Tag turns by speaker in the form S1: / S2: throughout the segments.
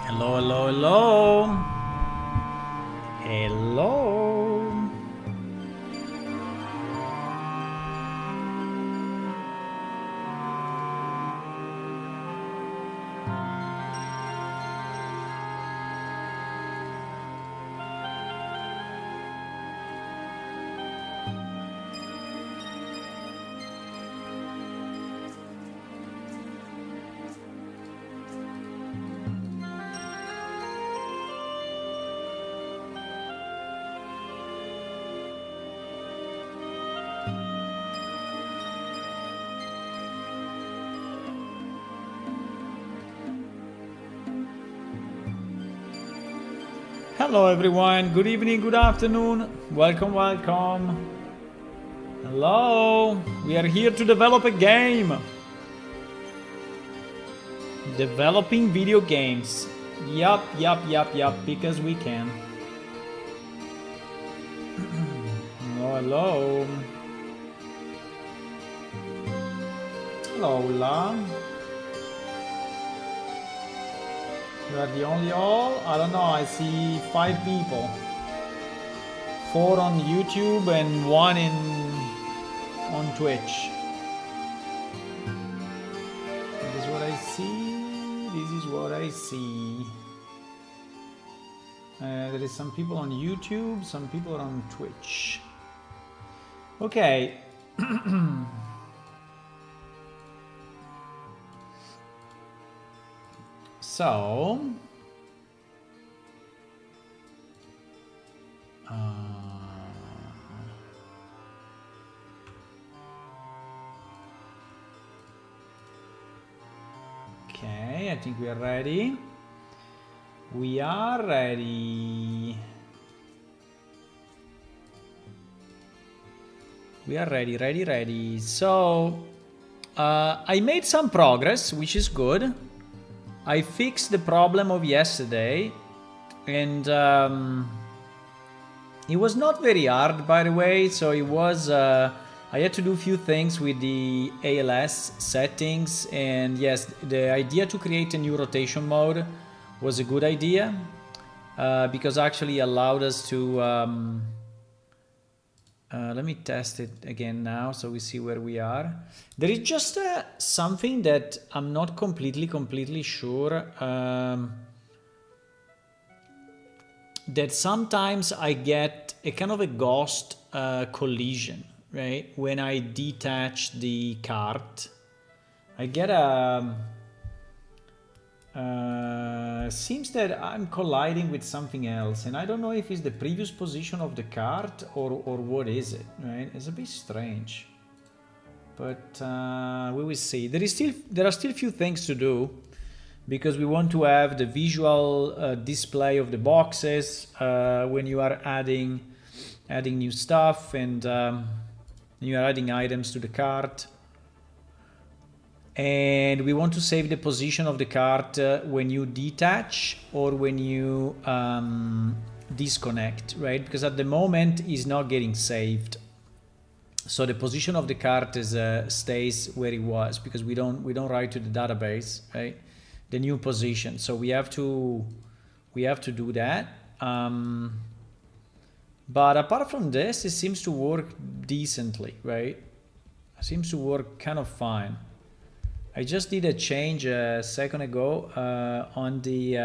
S1: Hello, hello, hello. Hello. Hello everyone, good evening, good afternoon, welcome, welcome. Hello, we are here to develop a game. Developing video games. Yup, because we can. Hello, hello. Hello, La. You are the only all? I don't know, I see 5 people. 4 on YouTube and 1 on Twitch. This is what I see. This is what I see. There is some people on YouTube, some people are on Twitch. Okay. So, okay, I think we are ready. We are ready. We are ready. So, I made some progress, which is good. I fixed the problem of yesterday, and it was not very hard, by the way. So it was, I had to do a few things with the ALS settings, and yes, the idea to create a new rotation mode was a good idea, because actually allowed us to, let me test it again now so we see where we are. There is just something that I'm not completely sure, that sometimes I get a kind of a ghost collision, right? When I detach the cart, I get a... seems that I'm colliding with something else, and I don't know if it's the previous position of the cart or what is it, right? It's a bit strange, but we will see. There are still few things to do, because we want to have the visual display of the boxes when you are adding new stuff, and you are adding items to the cart. And we want to save the position of the cart when you detach or when you disconnect, right? Because at the moment it's not getting saved. So the position of the cart is stays where it was, because we don't write to the database, right? The new position. So we have to do that. But apart from this, it seems to work decently, right? It seems to work kind of fine. I just did a change a second ago on the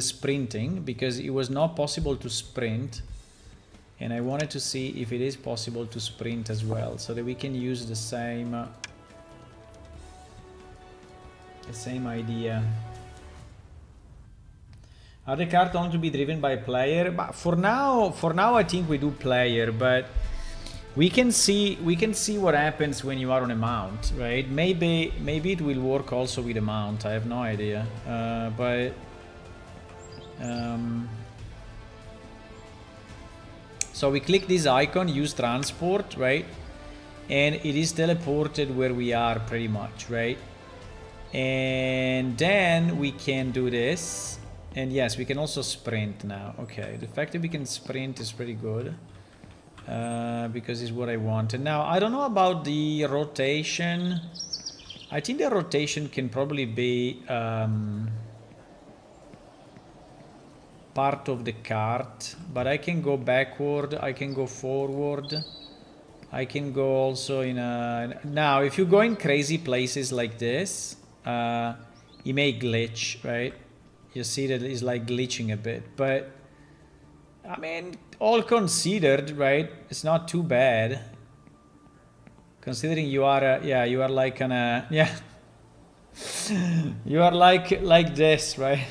S1: sprinting, because it was not possible to sprint, and I wanted to see if it is possible to sprint as well, so that we can use the same idea. Are the cards only to be driven by player? But for now I think we do player, but we can see what happens when you are on a mount, right? Maybe it will work also with a mount. I have no idea, but so we click this icon, use transport, right? And it is teleported where we are pretty much, right? And then we can do this, and yes, we can also sprint now. Okay, the fact that we can sprint is pretty good. Because it's what I want. And now I don't know about the rotation. I think the rotation can probably be part of the cart, but I can go backward, I can go forward, I can go also in a... Now, if you go in crazy places like this, it may glitch, right? You see that it's like glitching a bit, but I mean, all considered, right? It's not too bad. Considering you are, you are like an, you are like this, right?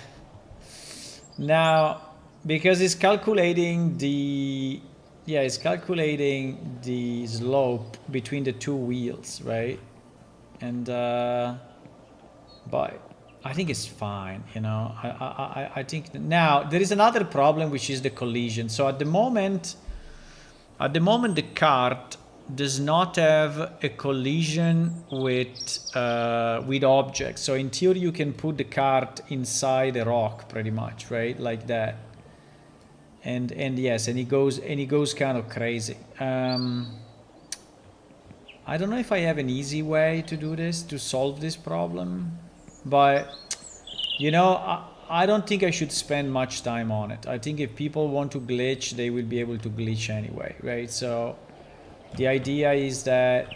S1: Now, because it's calculating the, it's calculating the slope between the two wheels, right? And, but I think it's fine, you know. I think now there is another problem, which is the collision. So at the moment the cart does not have a collision with objects. So in theory, you can put the cart inside a rock, pretty much, right, like that. And yes, and it goes kind of crazy. I don't know if I have an easy way to do this, to solve this problem, but you know, I don't think I should spend much time on it. I think if people want to glitch, they will be able to glitch anyway, right? So the idea is that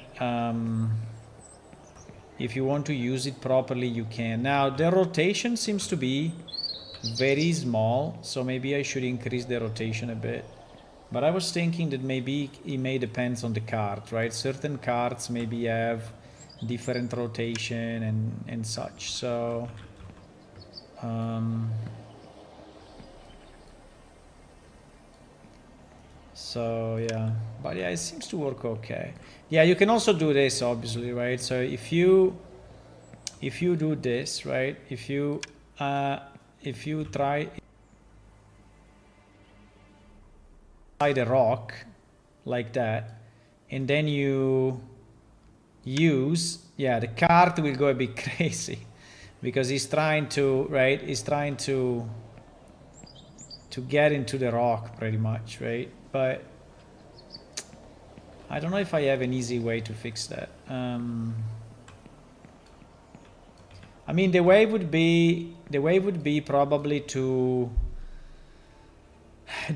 S1: if you want to use it properly, you can. Now, the rotation seems to be very small, so maybe I should increase the rotation a bit. But I was thinking that maybe it may depend on the cart, right? Certain carts maybe have different rotation and such. So yeah, but yeah, it seems to work okay. Yeah, you can also do this, obviously, right? So if you do this, right, if you try the rock like that, and then you use, the cart will go a bit crazy because he's trying to, right, he's trying to get into the rock pretty much, right? But I don't know if I have an easy way to fix that. I mean, the way would be probably to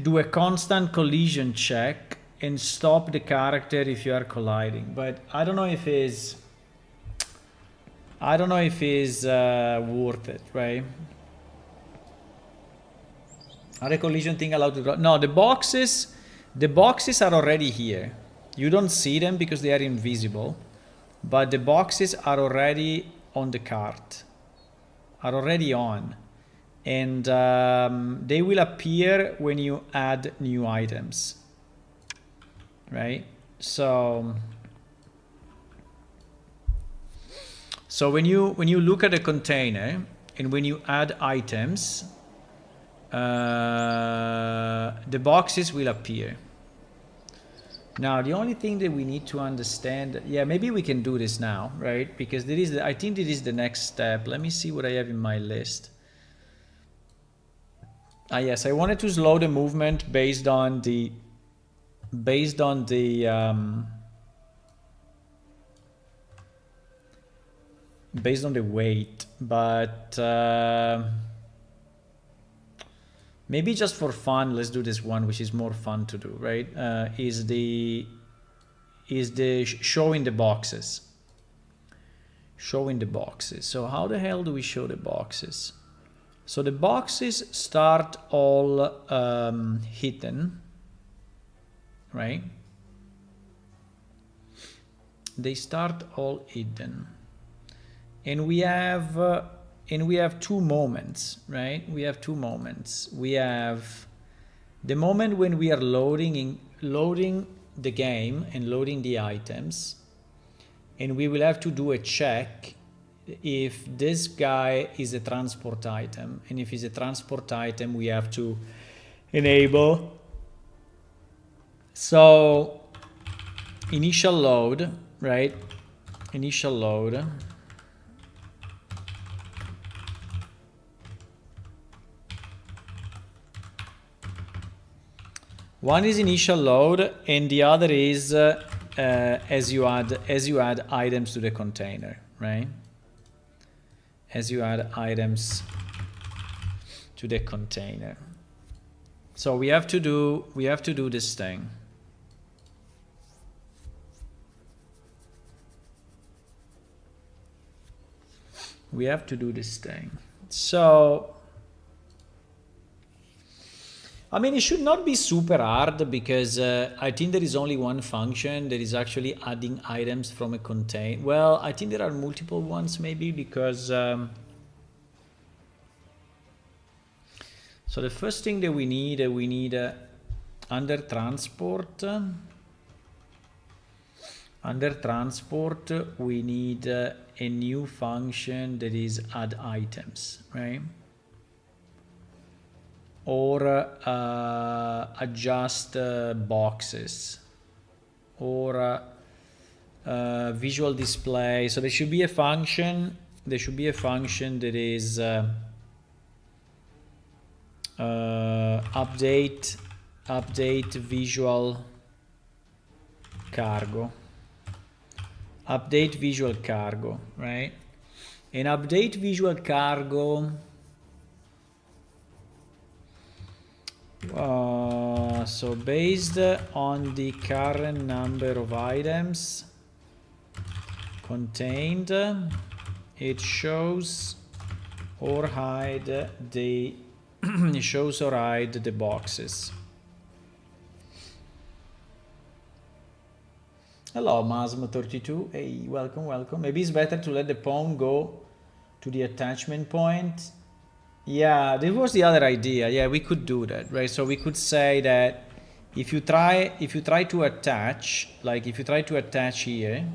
S1: do a constant collision check and stop the character if you are colliding. But I don't know if it's worth it, right? Are the collision thing allowed to go? No, the boxes are already here. You don't see them because they are invisible, but the boxes are already on the cart, are already on, and they will appear when you add new items, right? So when you look at a container and when you add items, the boxes will appear. Now, the only thing that we need to understand, maybe we can do this now, right? Because I think this is the next step. Let me see what I have in my list. Yes, I wanted to slow the movement based on the weight, but maybe just for fun, let's do this one, which is more fun to do, right? Is the showing the boxes. Showing the boxes. So how the hell do we show the boxes? So the boxes start all hidden, right? They start all hidden, and we have two moments, right? We have two moments. We have the moment when we are loading the game and loading the items, and we will have to do a check if this guy is a transport item, and if it's a transport item, we have to enable. So initial load, right? Initial load. One is initial load, and the other is as you add items to the container, right? As you add items to the container. So we have to do this thing. We have to do this thing. So I mean, it should not be super hard because I think there is only one function that is actually adding items from a container. Well, I think there are multiple ones maybe because so the first thing that we need under transport we need a new function that is add items, right? Or adjust boxes, or visual display. So there should be a function. There should be a function that is update visual cargo. Update visual cargo, right? And update visual cargo. So based on the current number of items contained, it shows or hide the it shows or hide the boxes. Hello, Masmo32. Hey, welcome, welcome. Maybe it's better to let the pawn go to the attachment point. Yeah, there was the other idea. Yeah, we could do that, right? So we could say that if you try to attach, like if you try to attach here,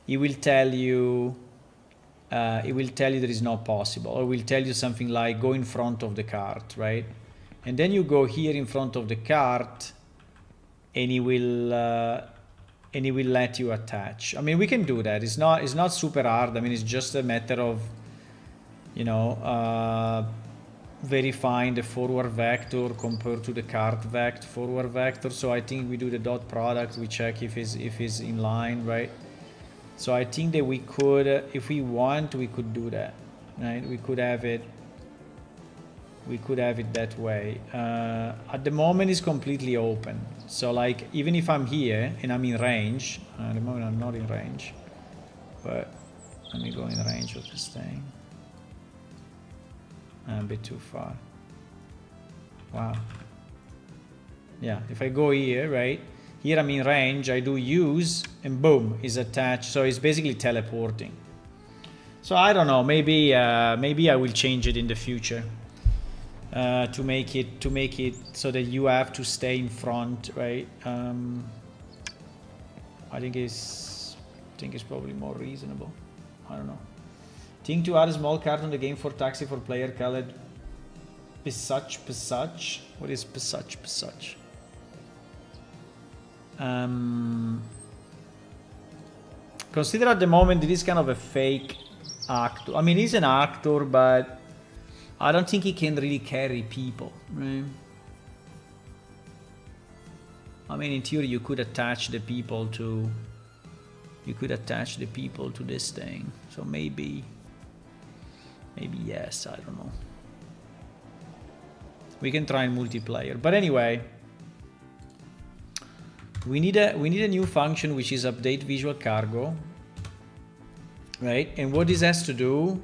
S1: it will tell you that it's not possible, or will tell you something like go in front of the cart, right? And then you go here in front of the cart, and it will let you attach. I mean, we can do that. It's not super hard. I mean, it's just a matter of, you know, verifying the forward vector compared to the cart vector forward vector. So I think we do the dot product, we check if it's in line, right? So I think that we could, if we want, we could do that, right? We could have it that way. At the moment it's completely open. So like, even if I'm here and I'm in range, at the moment I'm not in range, but let me go in range of this thing. A bit too far. Wow. Yeah, if I go here, right? Here I'm in range, I do use, and boom, is attached. So it's basically teleporting. So I don't know, maybe I will change it in the future to make it so that you have to stay in front, right? I think it's probably more reasonable. I don't know. Think to add a small card on the game for taxi for player called Pisach. What is Pisach? Consider at the moment it is kind of a fake actor. I mean, he's an actor, but I don't think he can really carry people, right? I mean, in theory, you could attach the people to this thing. So maybe yes, I don't know. We can try in multiplayer, but anyway, we need a new function which is update visual cargo, right? And what this has to do,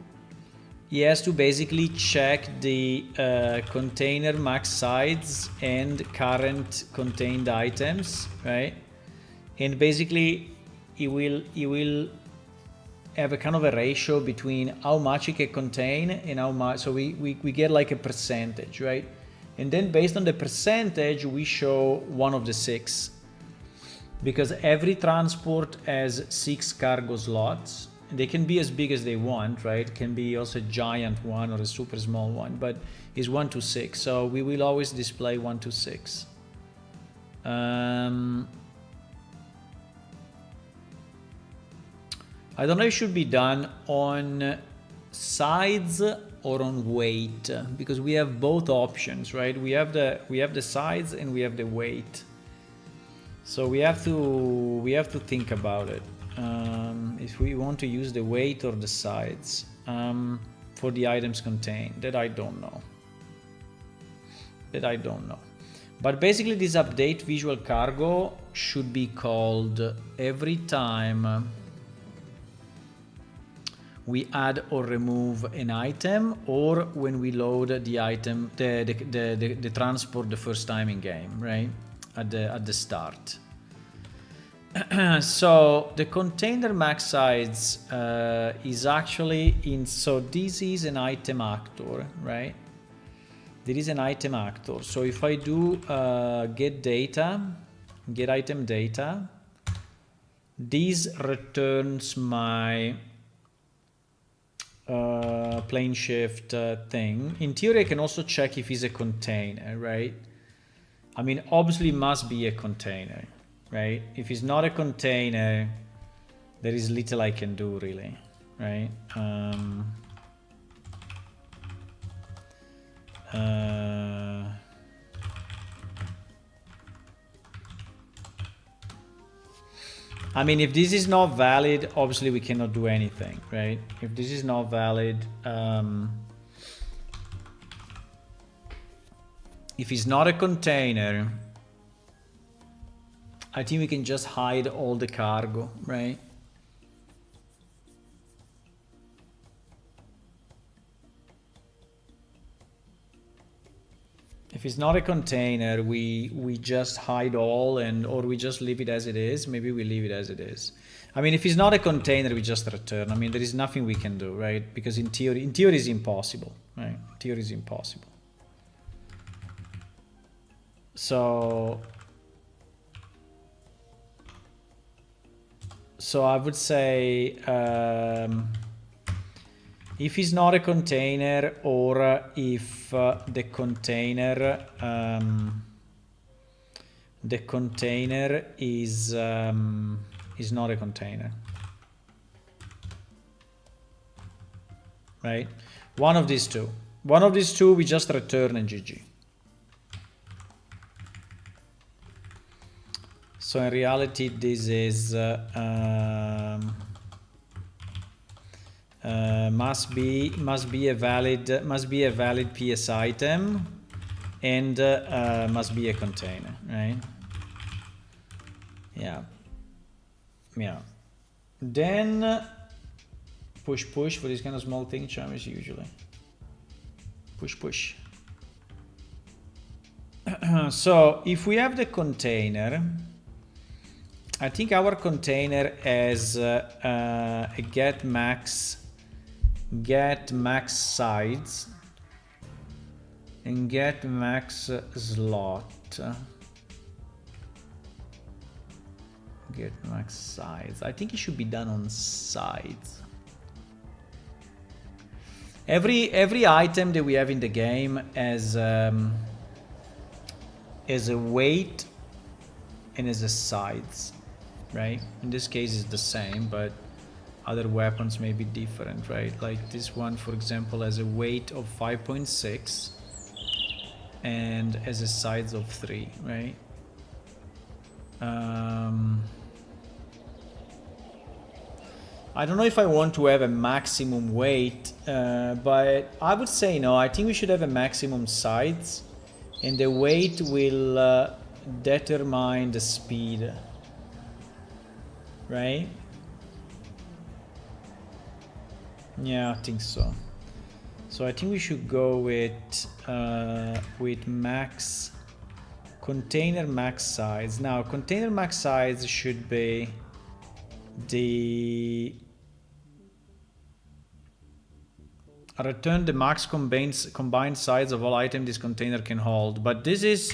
S1: he has to basically check the container max size and current contained items, right? And basically it will have a kind of a ratio between how much it can contain and how much. So we get like a percentage, right? And then based on the percentage, we show one of the 6. Because every transport has 6 cargo slots. They can be as big as they want, right? It can be also a giant one or a super small one, but it's 1 to 6. So we will always display 1 to 6. I don't know if it should be done on size or on weight, because we have both options, right? We have the size and we have the weight. So we have to think about it. If we want to use the weight or the size for the items contained, that I don't know. But basically this update visual cargo should be called every time we add or remove an item, or when we load the item, the transport the first time in game, right? At the start. So the container max size is actually in, so this is an item actor, right? There is an item actor. So if I do get item data, this returns my plane shift thing. In theory, I can also check if it's a container, right? I mean, obviously it must be a container, right? If it's not a container, there is little I can do really, right? I mean, if this is not valid, obviously we cannot do anything, right? If this is not valid, if it's not a container, I think we can just hide all the cargo, right? If it's not a container, we just hide all, or we just leave it as it is. Maybe we leave it as it is. I mean, if it's not a container, we just return. I mean, there is nothing we can do, right? Because in theory it's impossible, right? In theory is impossible. So I would say if it's not a container, or if the container is not a container, right? One of these two we just return and GG. So in reality, this is must be a valid PS item, and must be a container, right? Yeah. Then push for this kind of small thing, charms usually. Push. So if we have the container, I think our container has a get max size and get max slot. Get max size. I think it should be done on sides. Every item that we have in the game has a weight and has a size, right? In this case it's the same, but other weapons may be different, right? Like this one, for example, has a weight of 5.6 and has a size of 3, right? I don't know if I want to have a maximum weight, but I would say no. I think we should have a maximum size, and the weight will determine the speed, right? Yeah, I think so. So I think we should go with max container max size. Now container max size should be the return the max combined size of all items this container can hold. But this is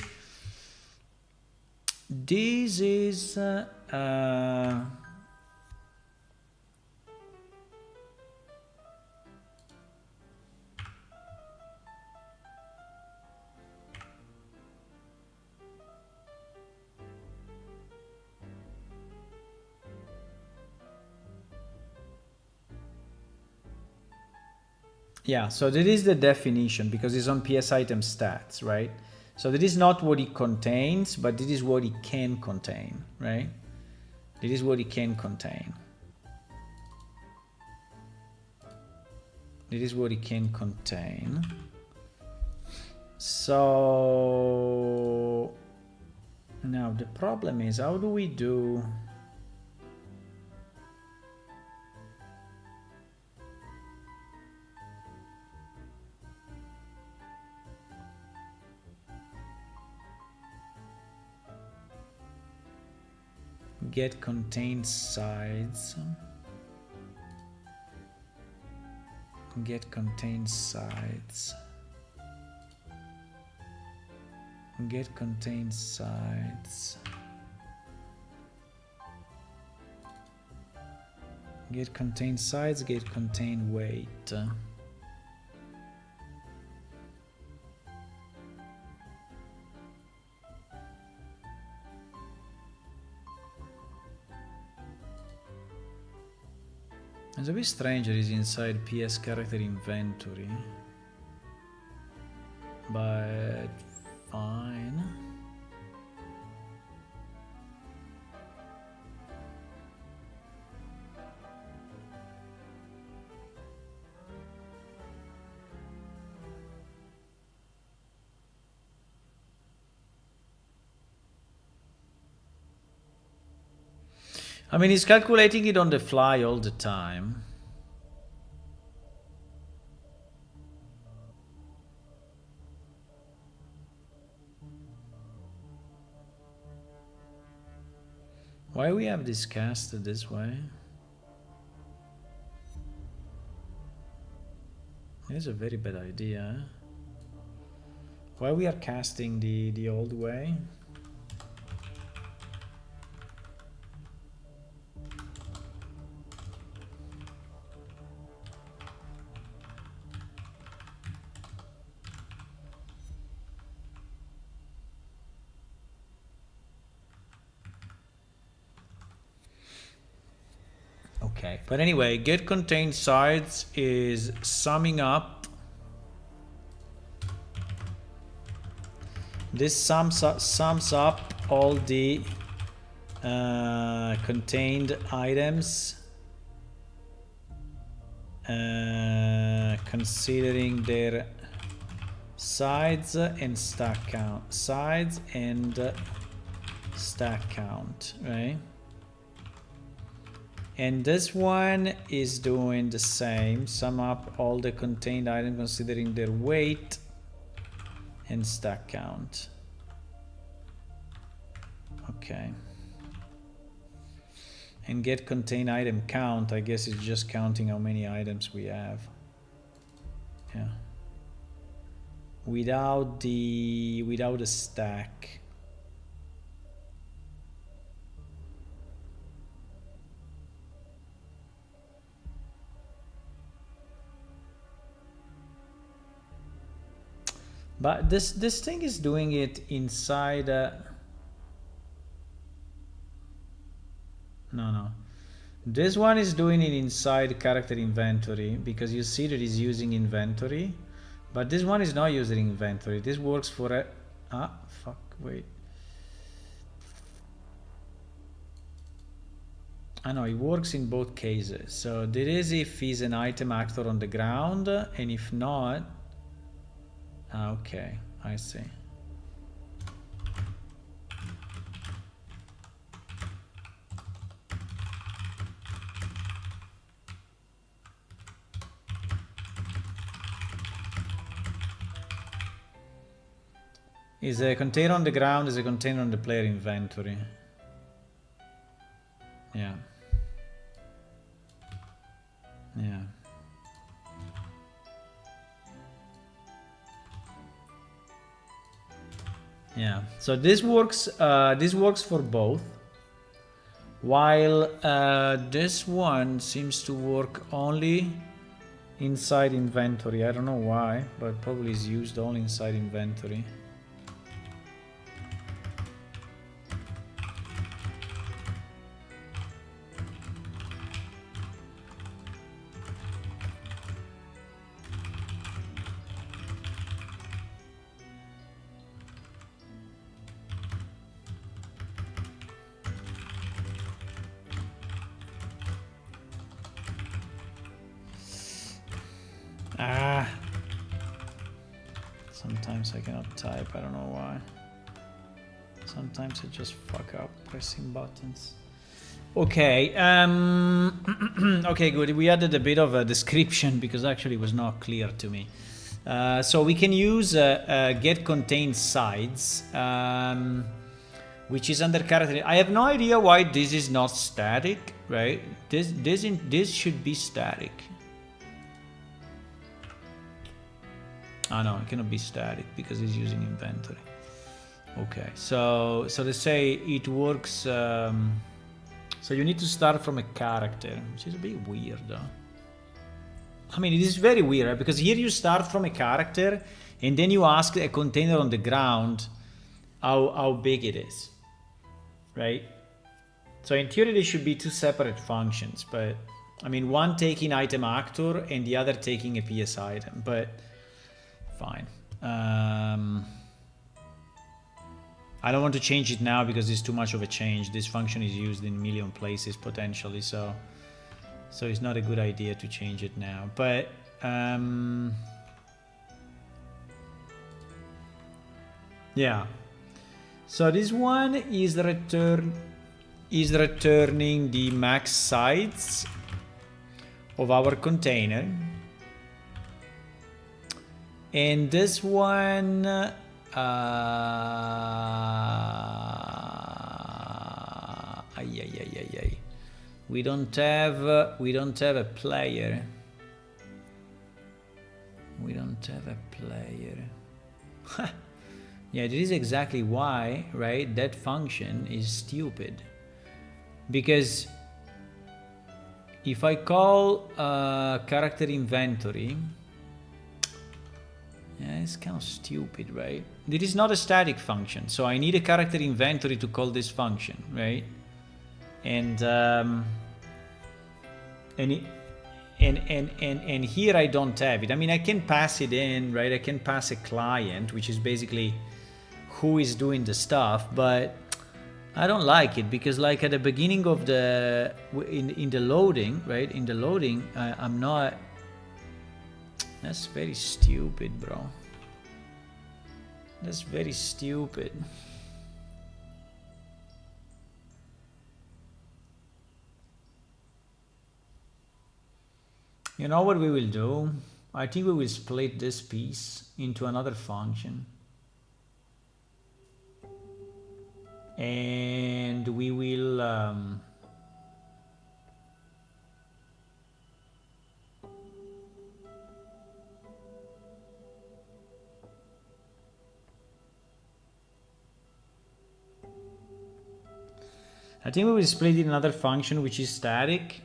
S1: yeah, so that is the definition because it's on PS item stats, right? So that is not what it contains, but this is what it can contain, right? This is what it can contain. This is what it can contain. So now the problem is, how do we do? Get contained sides. Get contained sides. Get contained sides. Get contained sides, get contained weight. It's a bit strange it is inside PS character inventory, but fine. I mean, he's calculating it on the fly all the time. Why we have this casted this way? It's a very bad idea. Why we are casting the old way? Okay, but anyway, get contained sides is summing up. This sums up all the contained items, considering their sides and stack count. Sides and stack count, right? And this one is doing the same. Sum up all the contained items considering their weight and stack count. Okay. And get contained item count, I guess it's just counting how many items we have. Yeah. Without a stack. But this thing is doing it inside. No. This one is doing it inside character inventory because you see that it's using inventory, but this one is not using inventory. This works for a. Wait. I know it works in both cases. So there is if he's an item actor on the ground, and if not. Okay, I see. Is a container on the ground is a container on the player inventory. Yeah. Yeah. Yeah, so this works for both, while this one seems to work only inside inventory. I don't know why, but probably is used only inside inventory. Ah. Sometimes I cannot type, I don't know why. Sometimes I just fuck up pressing buttons. Okay, okay, good. We added a bit of a description because actually it was not clear to me. So we can use get contained sides, which is under character. I have no idea why this is not static, right? This should be static. Oh no, it cannot be static because it's using inventory. Okay, so let's say it works. So you need to start from a character, which is a bit weird, though. I mean, it is very weird, right? Because here you start from a character, and then you ask a container on the ground how big it is, right? So in theory, there should be two separate functions, but I mean, one taking item actor and the other taking a PS item, but fine. I don't want to change it now because it's too much of a change. This function is used in a million places potentially, so it's not a good idea to change it now. But yeah. So this one is returning the max size of our container. And this one we don't have a player. We don't have a player. Yeah, this is exactly why, right? That function is stupid. Because if I call character inventory, yeah, it's kind of stupid, right? This is not a static function, so I need a character inventory to call this function, right? And here I don't have it. I mean, I can pass it in, right? I can pass a client, which is basically who is doing the stuff, but I don't like it because, like, at the beginning of the in the loading, right? In the loading, I'm not. That's very stupid, bro. That's very stupid. You know what we will do? I think we will split this piece into another function. And we will I think we will split it in another function which is static,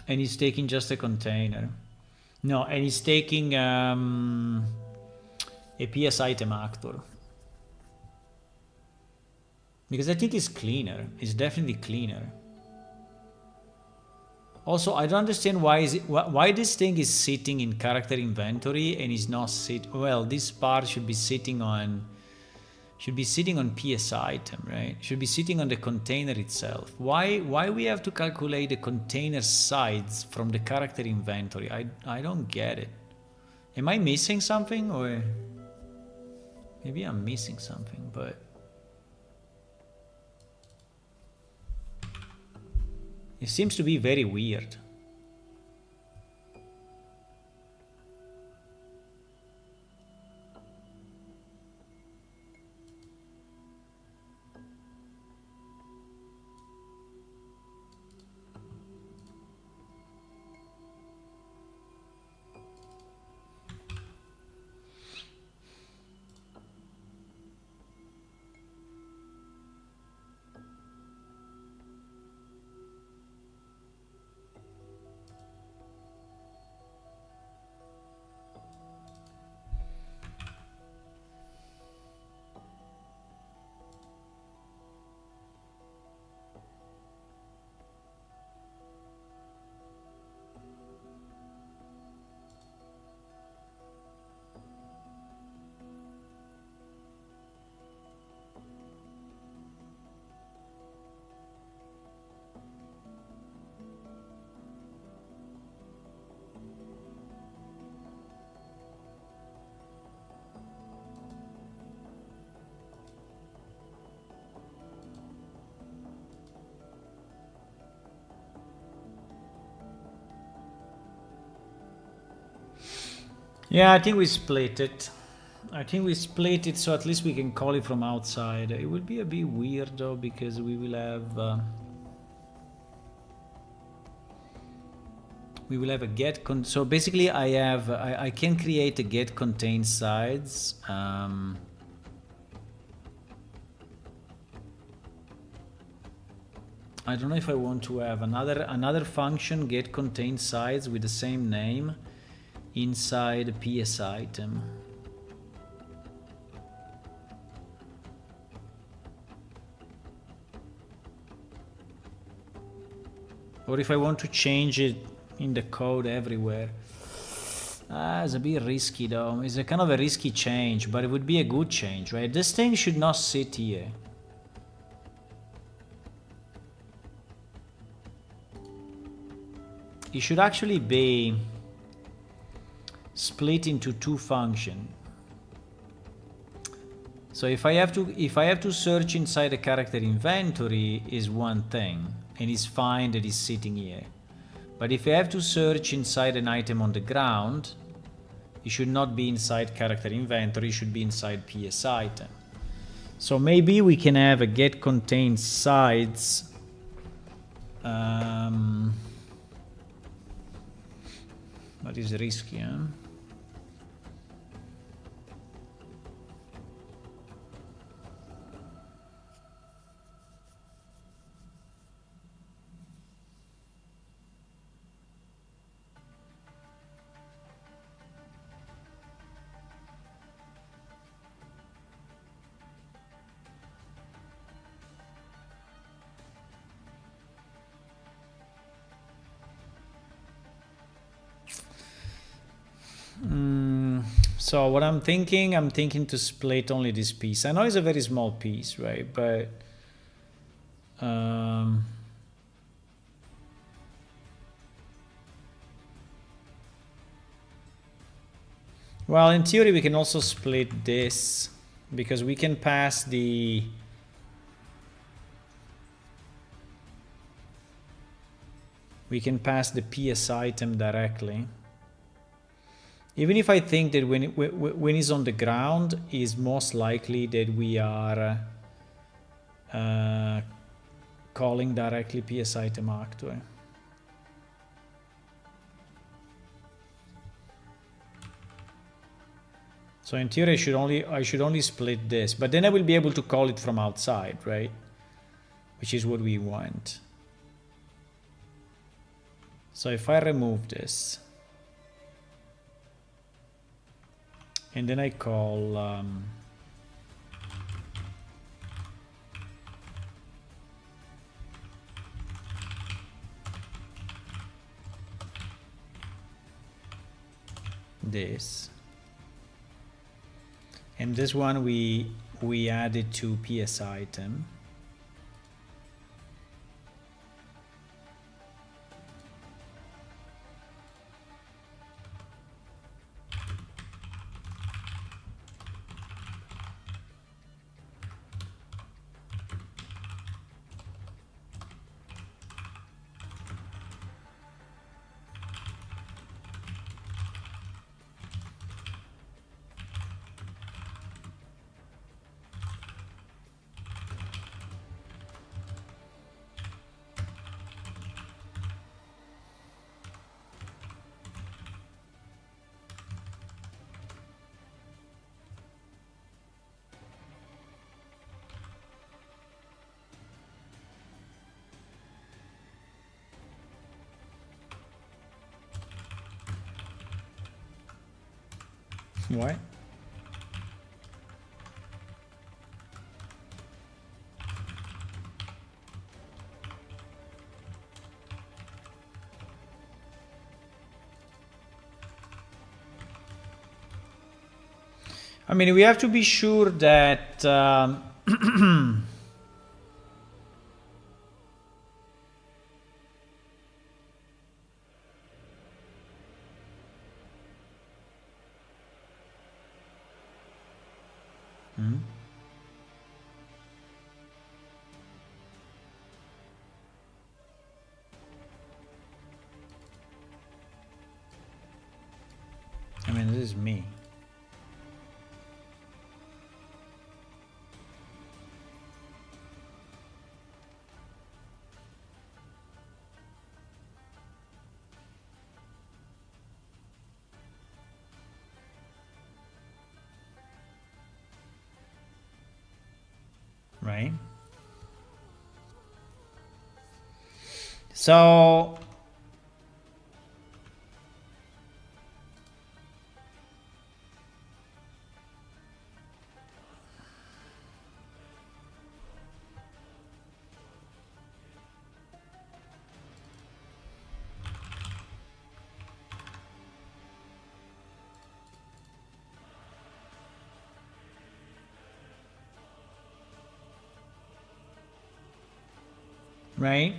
S1: and it's taking just a container. No, and it's taking a PS item actor. Because I think it's cleaner. It's definitely cleaner. Also, I don't understand why this thing is sitting in character inventory and is not well, this part should be sitting on PS item, right? Should be sitting on the container itself. Why we have to calculate the container size from the character inventory? I don't get it. Am I missing something, or maybe I'm missing something, but it seems to be very weird. Yeah, I think we split it. I think we split it so at least we can call it from outside. It would be a bit weird though because we will have a get so basically I can create a get contain sides. I don't know if I want to have another function get contain sides with the same name inside PS item. Or if I want to change it in the code everywhere. It's a bit risky though. It's a kind of a risky change, but it would be a good change, right? This thing should not sit here. It should actually be split into two functions. So if I have to search inside the character inventory is one thing, and it's fine that it's sitting here. But if I have to search inside an item on the ground, it should not be inside character inventory, it should be inside PS item. So maybe we can have a get contain sides. That is risky, huh? So what I'm thinking to split only this piece. I know it's a very small piece, right? But well, in theory, we can also split this because we can pass the PS item directly. Even if I think that when it's on the ground, is most likely that we are calling directly PS item actor. So in theory, I should only split this, but then I will be able to call it from outside, right? Which is what we want. So if I remove this, and then I call this, and this one we added to PS item. What? I mean, we have to be sure that is me. Right? So right?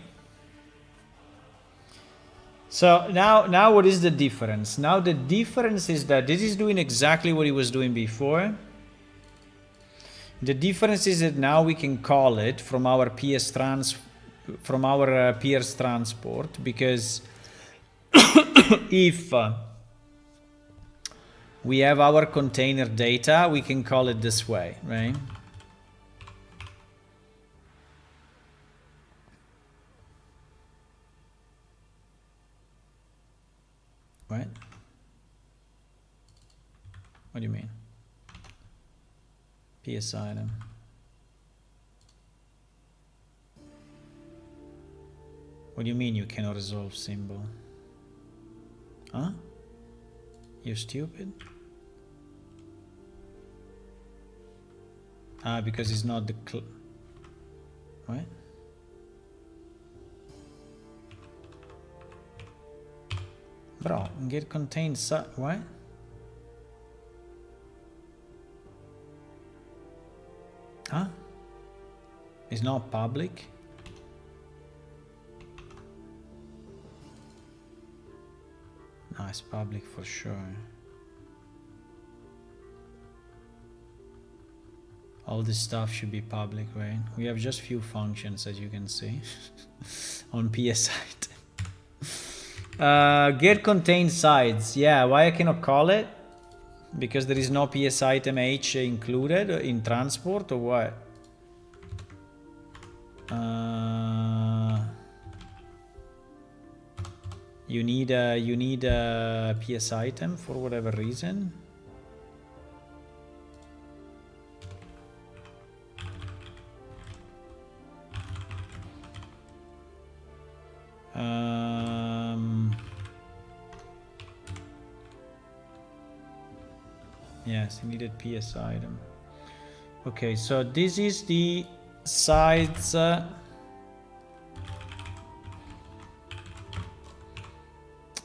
S1: So now what is the difference? Now the difference is that this is doing exactly what it was doing before. The difference is that now we can call it from our PS peers transport, because if we have our container data, we can call it this way, right? What? What do you mean? PS item. What do you mean you cannot resolve symbol? Huh? You stupid? Ah, because it's not the what? Bro, get contained what? Huh? It's not public? No, it's public for sure. All this stuff should be public, right? We have just few functions, as you can see, on PS item. Get contained sides. Yeah, why I cannot call it? Because there is no PS item H included in transport, or what? You need a PS item for whatever reason. Yes, you needed PS item. Okay, so this is the sides. There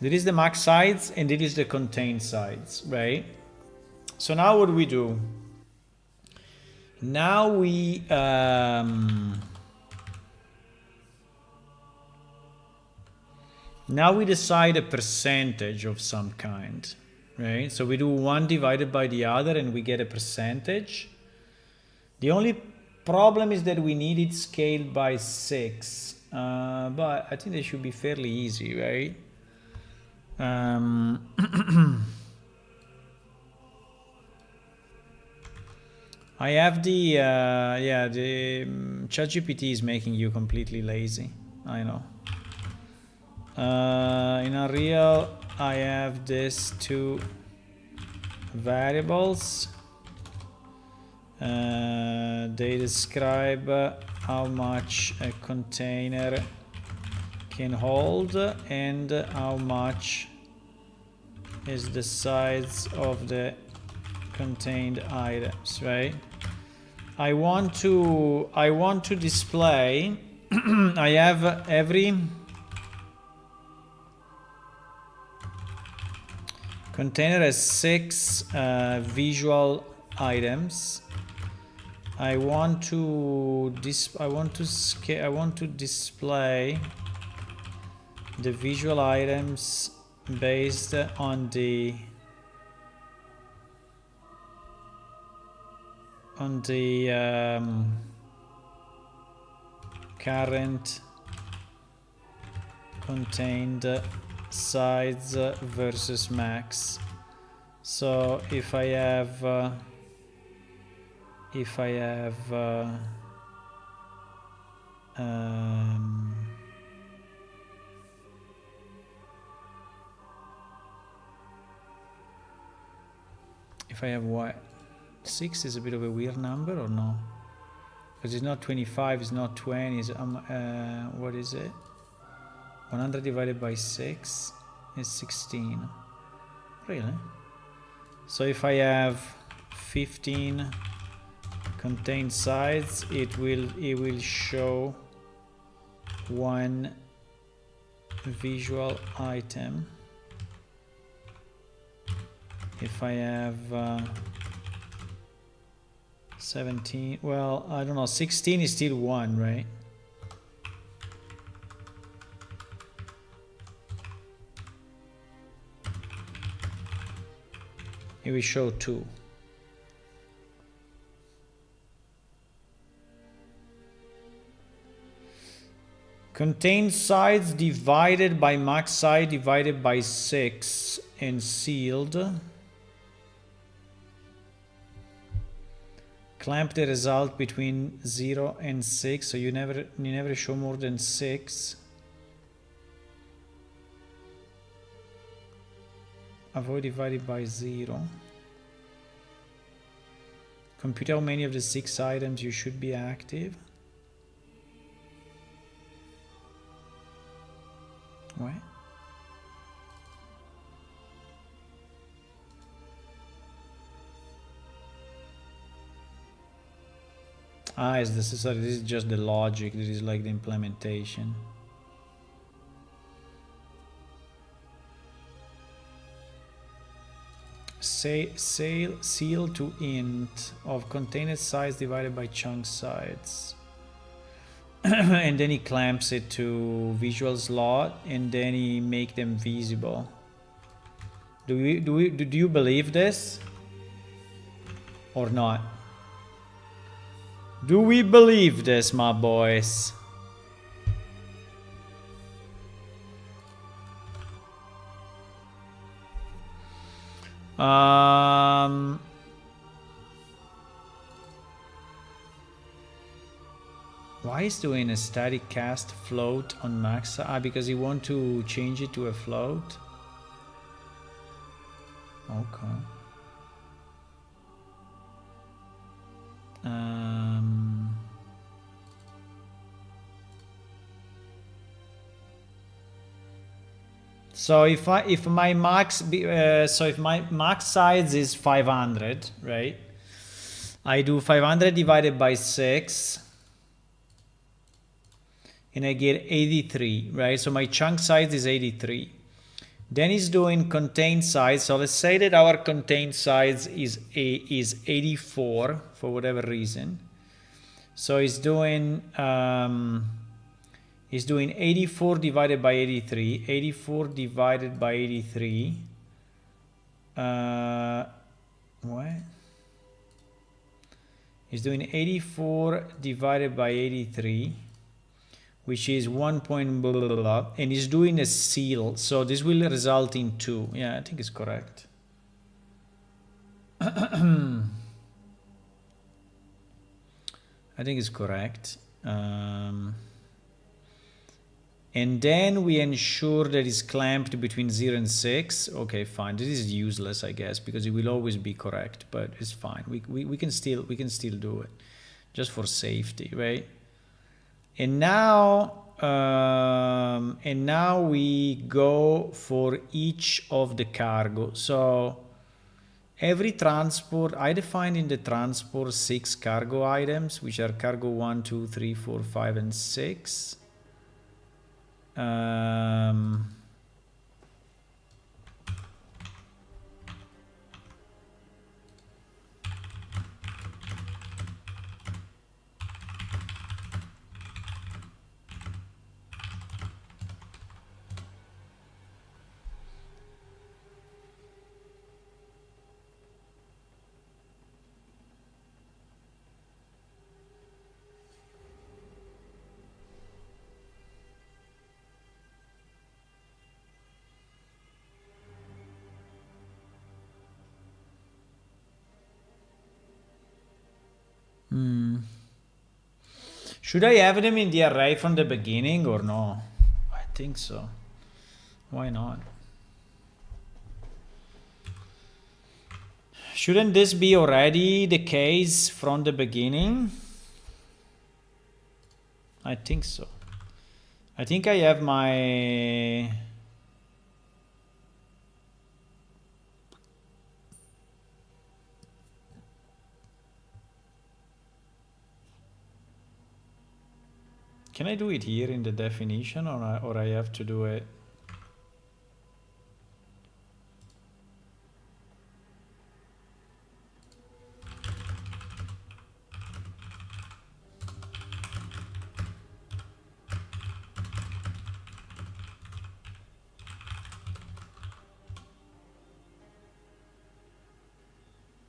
S1: is the max sides and it is the contained sides, right? So now what do we do? Now we decide a percentage of some kind, right? So we do 1 divided by the other and we get a percentage. The only problem is that we need it scaled by 6, but I think they should be fairly easy, right? I have the ChatGPT is making you completely lazy. I know. In Unreal, I have these 2 variables. They describe how much a container can hold and how much is the size of the contained items, right? I want to display I have every container has 6 visual items. I want to display the visual items based on the current contained size versus max. So if I have what, 6 is a bit of a weird number or no? Because it's not 25, it's not 20, it's, what is it? 100 divided by 6 is 16. Really? So if I have 15 contained sides, it will show one visual item. If I have 17, well, I don't know, 16 is still 1, right? It will show 2. Contained sides divided by max side divided by 6 and sealed. Clamp the result between 0 and 6, so you never show more than 6. Avoid divided by 0. Compute how many of the 6 items you should be active. What? This is just the logic. This is like the implementation. Seal to int of container size divided by chunk size. And then he clamps it to visual slot, and then he make them visible. Do you believe this or not? Do we believe this, my boys? Why is doing a static cast float on max? Because you want to change it to a float. Okay. So if my max size is 500, right? I do 500 divided by 6, and I get 83, right? So my chunk size is 83. Then he's doing contained size. So let's say that our contained size is 84 for whatever reason. So he's doing 84 divided by 83. 84 divided by 83. What? He's doing 84 divided by 83, which is 1 point blah, blah, blah, and he's doing a seal. So this will result in 2. Yeah, I think it's correct. I think it's correct. And then we ensure that it's clamped between 0 and 6. Okay, fine. This is useless, I guess, because it will always be correct, but it's fine. We can still do it, just for safety, right? And now we go for each of the cargo. So every transport, I defined in the transport 6 cargo items, which are cargo 1, 2, 3, 4, 5, and 6. Should I have them in the array from the beginning or no? I think so. Why not? Shouldn't this be already the case from the beginning? I think so. I think I have my... Can I do it here in the definition, or I have to do it?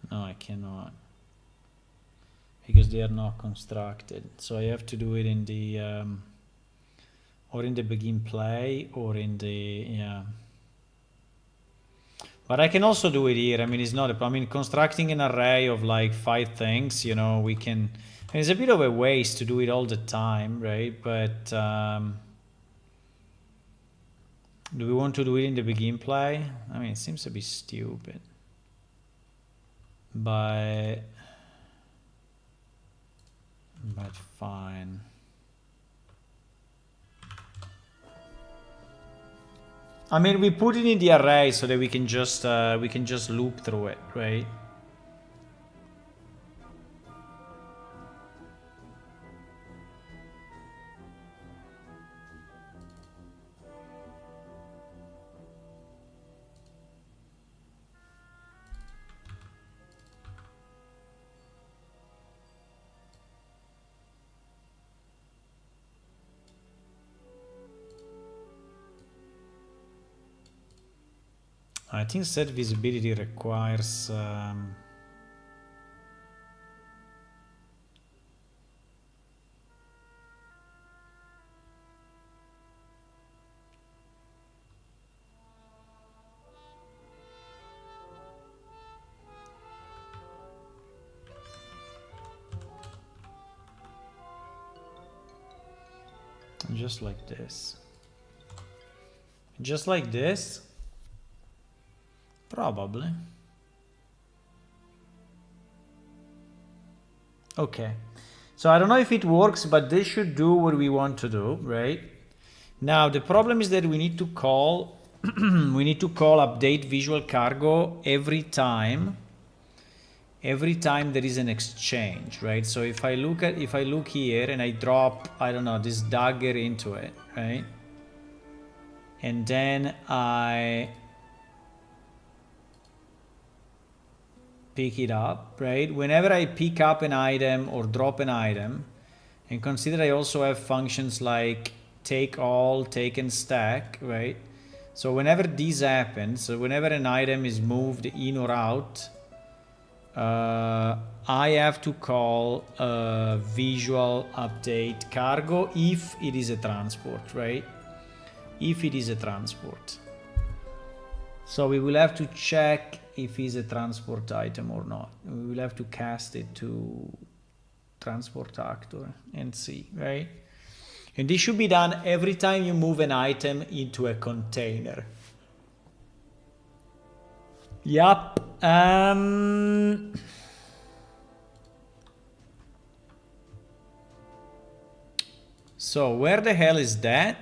S1: No, I cannot. Because they are not constructed. So I have to do it in the or in the begin play or in the but I can also do it here. I mean, it's not a problem. I mean, constructing an array of like 5 things, you know, we can, and it's a bit of a waste to do it all the time, right? But do we want to do it in the begin play? I mean, it seems a bit stupid, but fine. I mean, we put it in the array so that we can just loop through it, right? I think set visibility requires just like this. Just like this? Probably. Okay. So I don't know if it works, but this should do what we want to do, right? Now the problem is that we need to call update visual cargo every time there is an exchange, right? So if I look here and I drop, I don't know, this dagger into it, right? And then I pick it up, right? Whenever I pick up an item or drop an item, and consider I also have functions like take all, take and stack, right? So whenever this happens, so whenever an item is moved in or out, I have to call visual update cargo if it is a transport, right? If it is a transport. So we will have to check if it's a transport item or not. We will have to cast it to transport actor and see, right? And this should be done every time you move an item into a container. Yup. So where the hell is that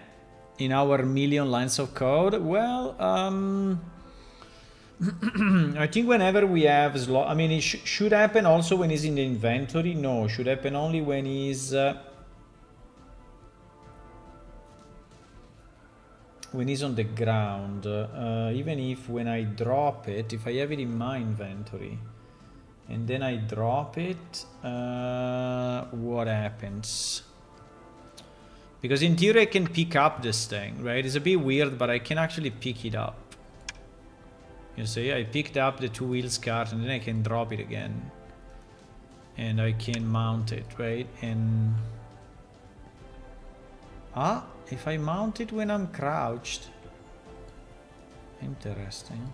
S1: in our million lines of code? Well, I think whenever we have slot, I mean, it should happen also when he's in the inventory. No, should happen only when he's on the ground. Even if when I drop it, if I have it in my inventory and then I drop it, what happens? Because in theory I can pick up this thing, right? It's a bit weird, but I can actually pick it up. You see, I picked up the 2 wheels cart and then I can drop it again. And I can mount it, right? And... ah, if I mount it when I'm crouched. Interesting.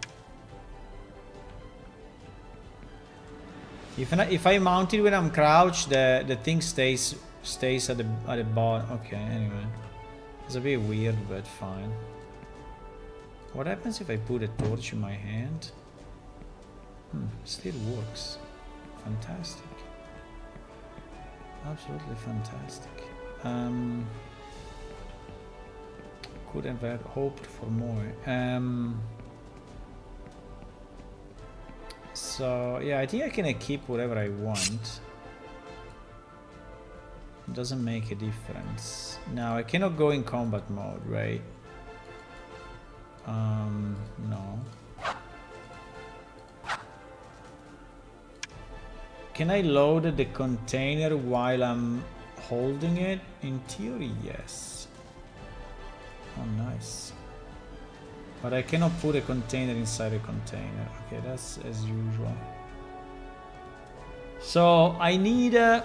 S1: If I mount it when I'm crouched, the thing stays stays at the bottom. Okay, anyway. It's a bit weird, but fine. What happens if I put a torch in my hand? Still works. Fantastic. Absolutely fantastic. Couldn't have hoped for more. So yeah, I think I can equip whatever I want. It doesn't make a difference. Now I cannot go in combat mode, right? No. Can I load the container while I'm holding it? In theory, yes. Oh, nice. But I cannot put a container inside a container. Okay, that's as usual. So I need a...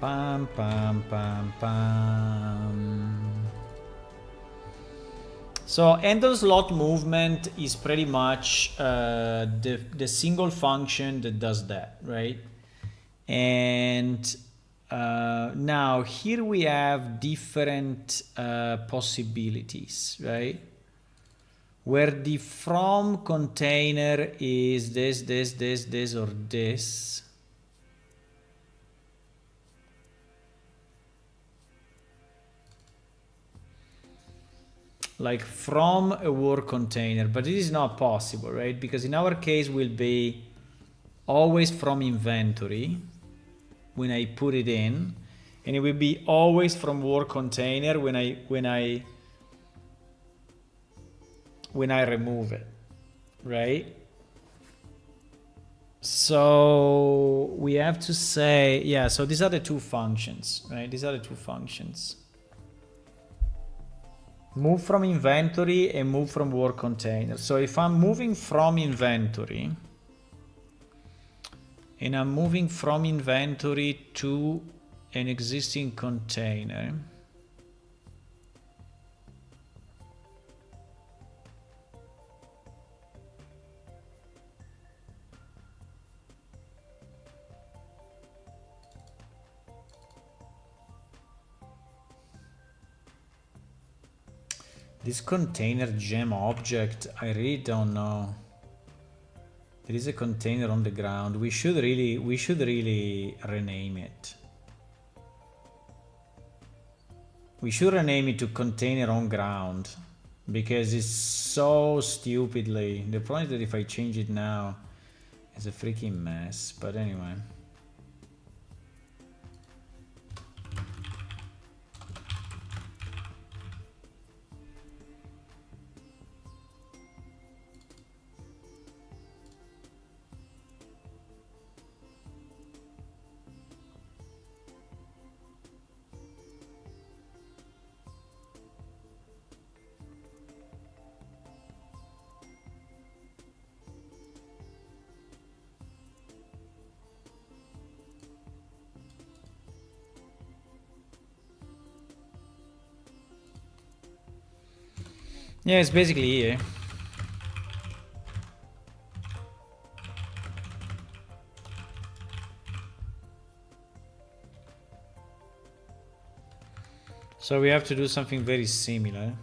S1: Pam, pam, pam, pam. So end slot movement is pretty much the single function that does that, right? And now here we have different possibilities, right? Where the from container is this, or this. Like from a work container, but it is not possible, right? Because in our case will be always from inventory when I put it in, and it will be always from work container when I remove it, right? So we have to say, yeah, so these are the two functions, right? These are the two functions. Move from inventory and move from work container. So if I'm moving from inventory and I'm moving from inventory to an existing container, this container gem object, I really don't know. There is a container on the ground. We should really rename it. We should rename it to container on ground because it's so stupidly. The point is that if I change it now, it's a freaking mess. But anyway. Yeah, it's basically here. So we have to do something very similar.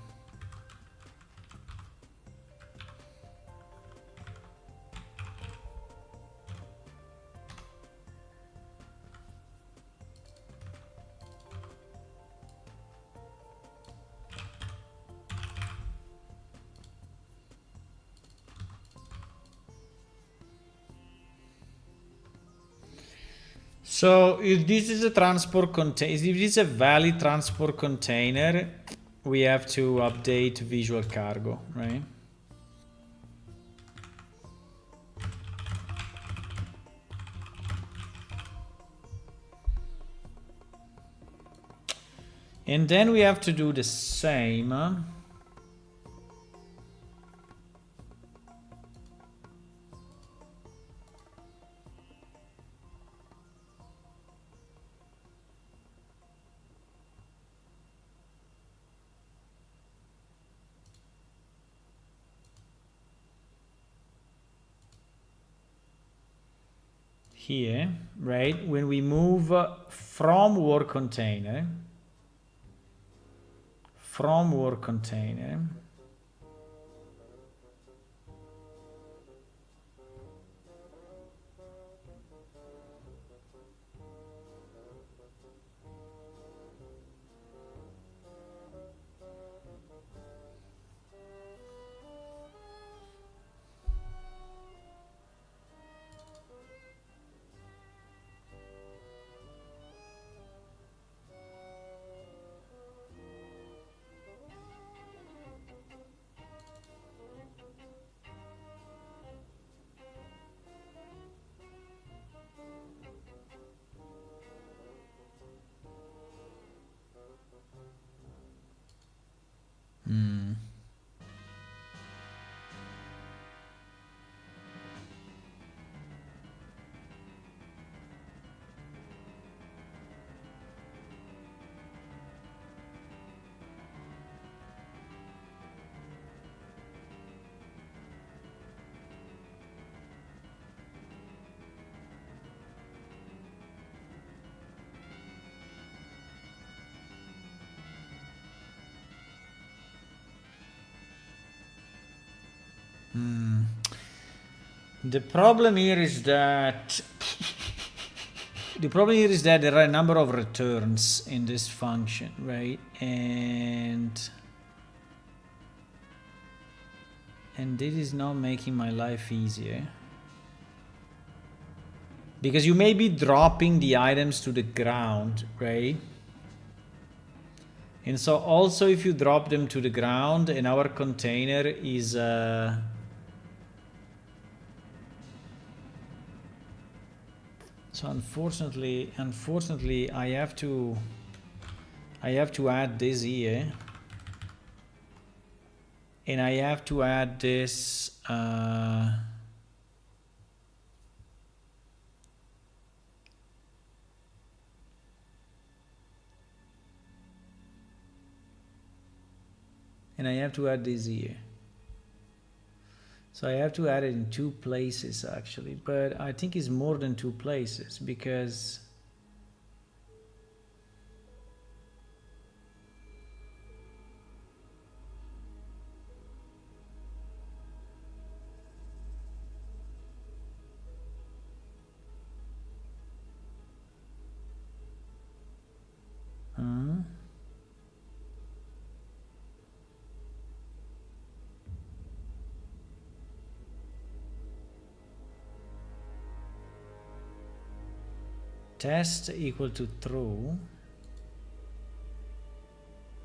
S1: So if this is a transport container, if this is a valid transport container, we have to update visual cargo, right? And then we have to do the same. here, right? When we move from work container, the problem here is that there are a number of returns in this function, right? And this is not making my life easier. Because you may be dropping the items to the ground, right? And so also if you drop them to the ground and our container is so unfortunately I have to add this here, and I have to add this and I have to add this here. So I have to add it in 2 places actually, but I think it's more than 2 places because test equal to true.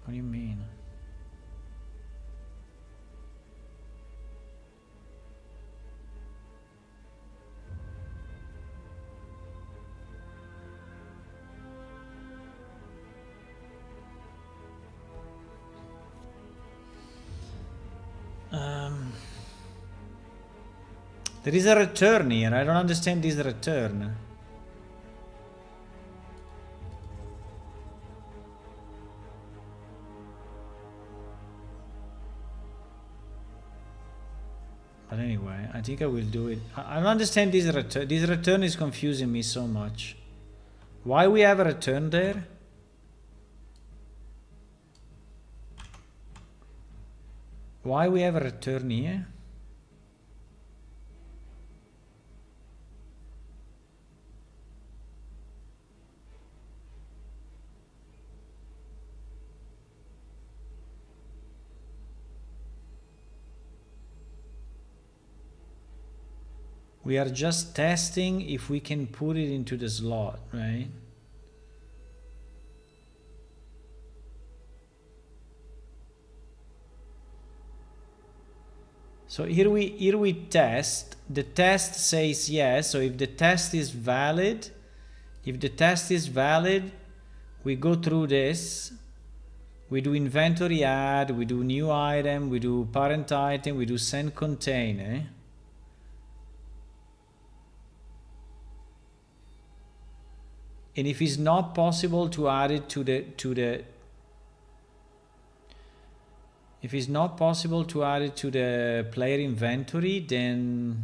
S1: What do you mean? There is a return here. I don't understand this return. But anyway, I think I will do it. I don't understand this return. This return is confusing me so much. Why we have a return there? Why we have a return here? We are just testing if we can put it into the slot, right? So here we test. The test says yes. So if the test is valid, we go through this. We do inventory add, we do new item, we do parent item, we do send container. And if it's not possible to add it if it's not possible to add it to the player inventory, then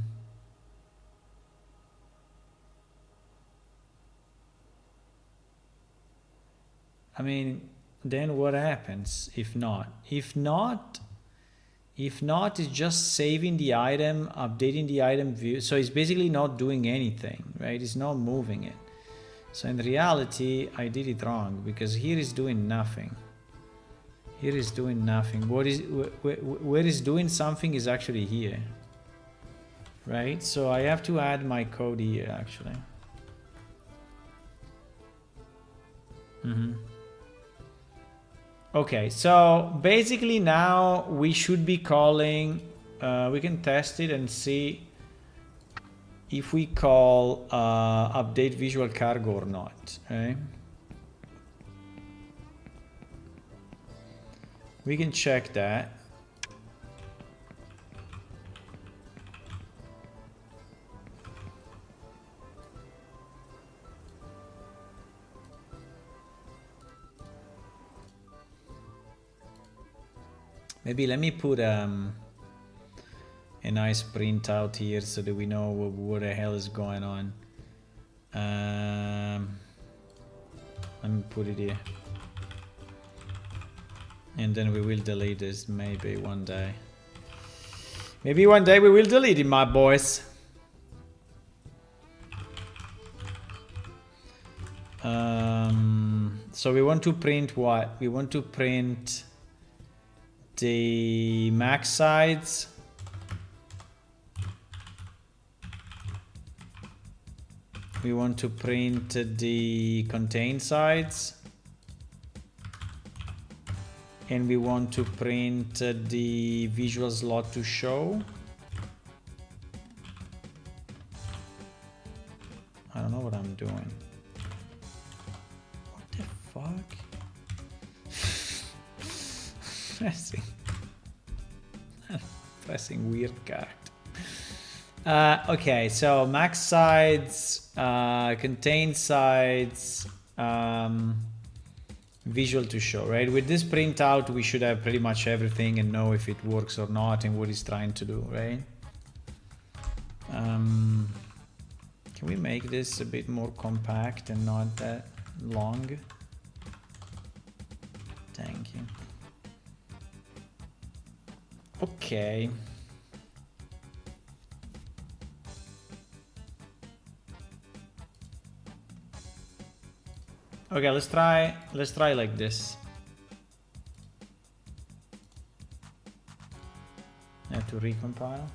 S1: I mean, then what happens if not? If not, it's just saving the item, updating the item view. So it's basically not doing anything, right? It's not moving it. So in reality, I did it wrong because here is doing nothing. Here is doing nothing. Where is doing something is actually here, right? So I have to add my code here actually. Okay, so basically now we should be calling, we can test it and see if we call update visual cargo or not, right? We can check that. Maybe let me put a nice printout here so that we know what the hell is going on. Let me put it here. And then we will delete this maybe one day. Maybe one day we will delete it, my boys. So we want to print what? We want to print the max size. We want to print the contain size. And we want to print the visual slot to show. I don't know what I'm doing. What the fuck? pressing weird card. Okay, so max size, contain size, visual to show, right? With this printout, we should have pretty much everything and know if it works or not and what it's trying to do, right? Can we make this a bit more compact and not that long? Thank you. Okay. Okay, let's try like this. I have to recompile.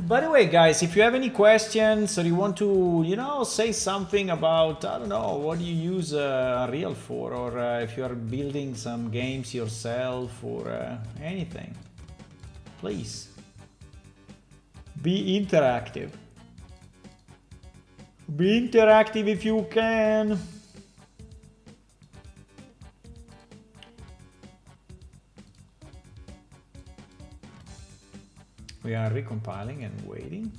S1: By the way, guys, if you have any questions or you want to, you know, say something about, I don't know, what do you use Unreal for, or if you are building some games yourself or anything, please be interactive. Be interactive if you can. We are recompiling and waiting.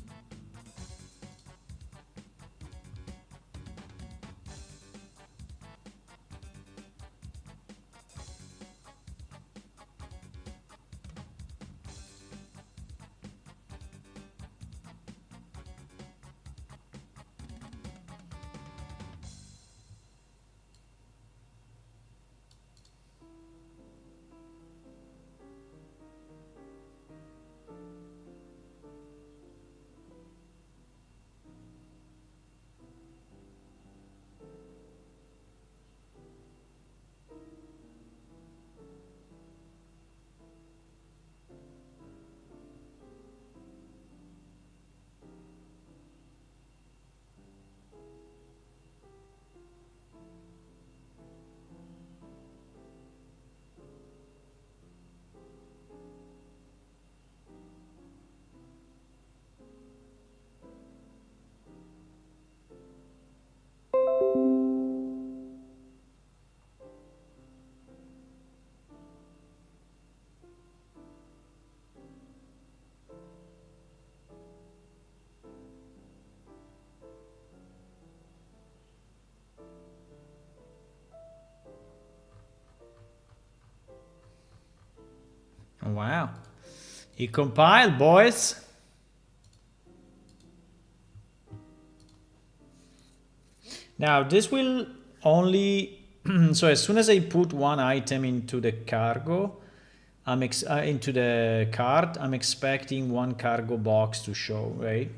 S1: Wow. He compiled, boys. Now this will only, so as soon as I put one item into the cargo, into the cart, I'm expecting one cargo box to show, right?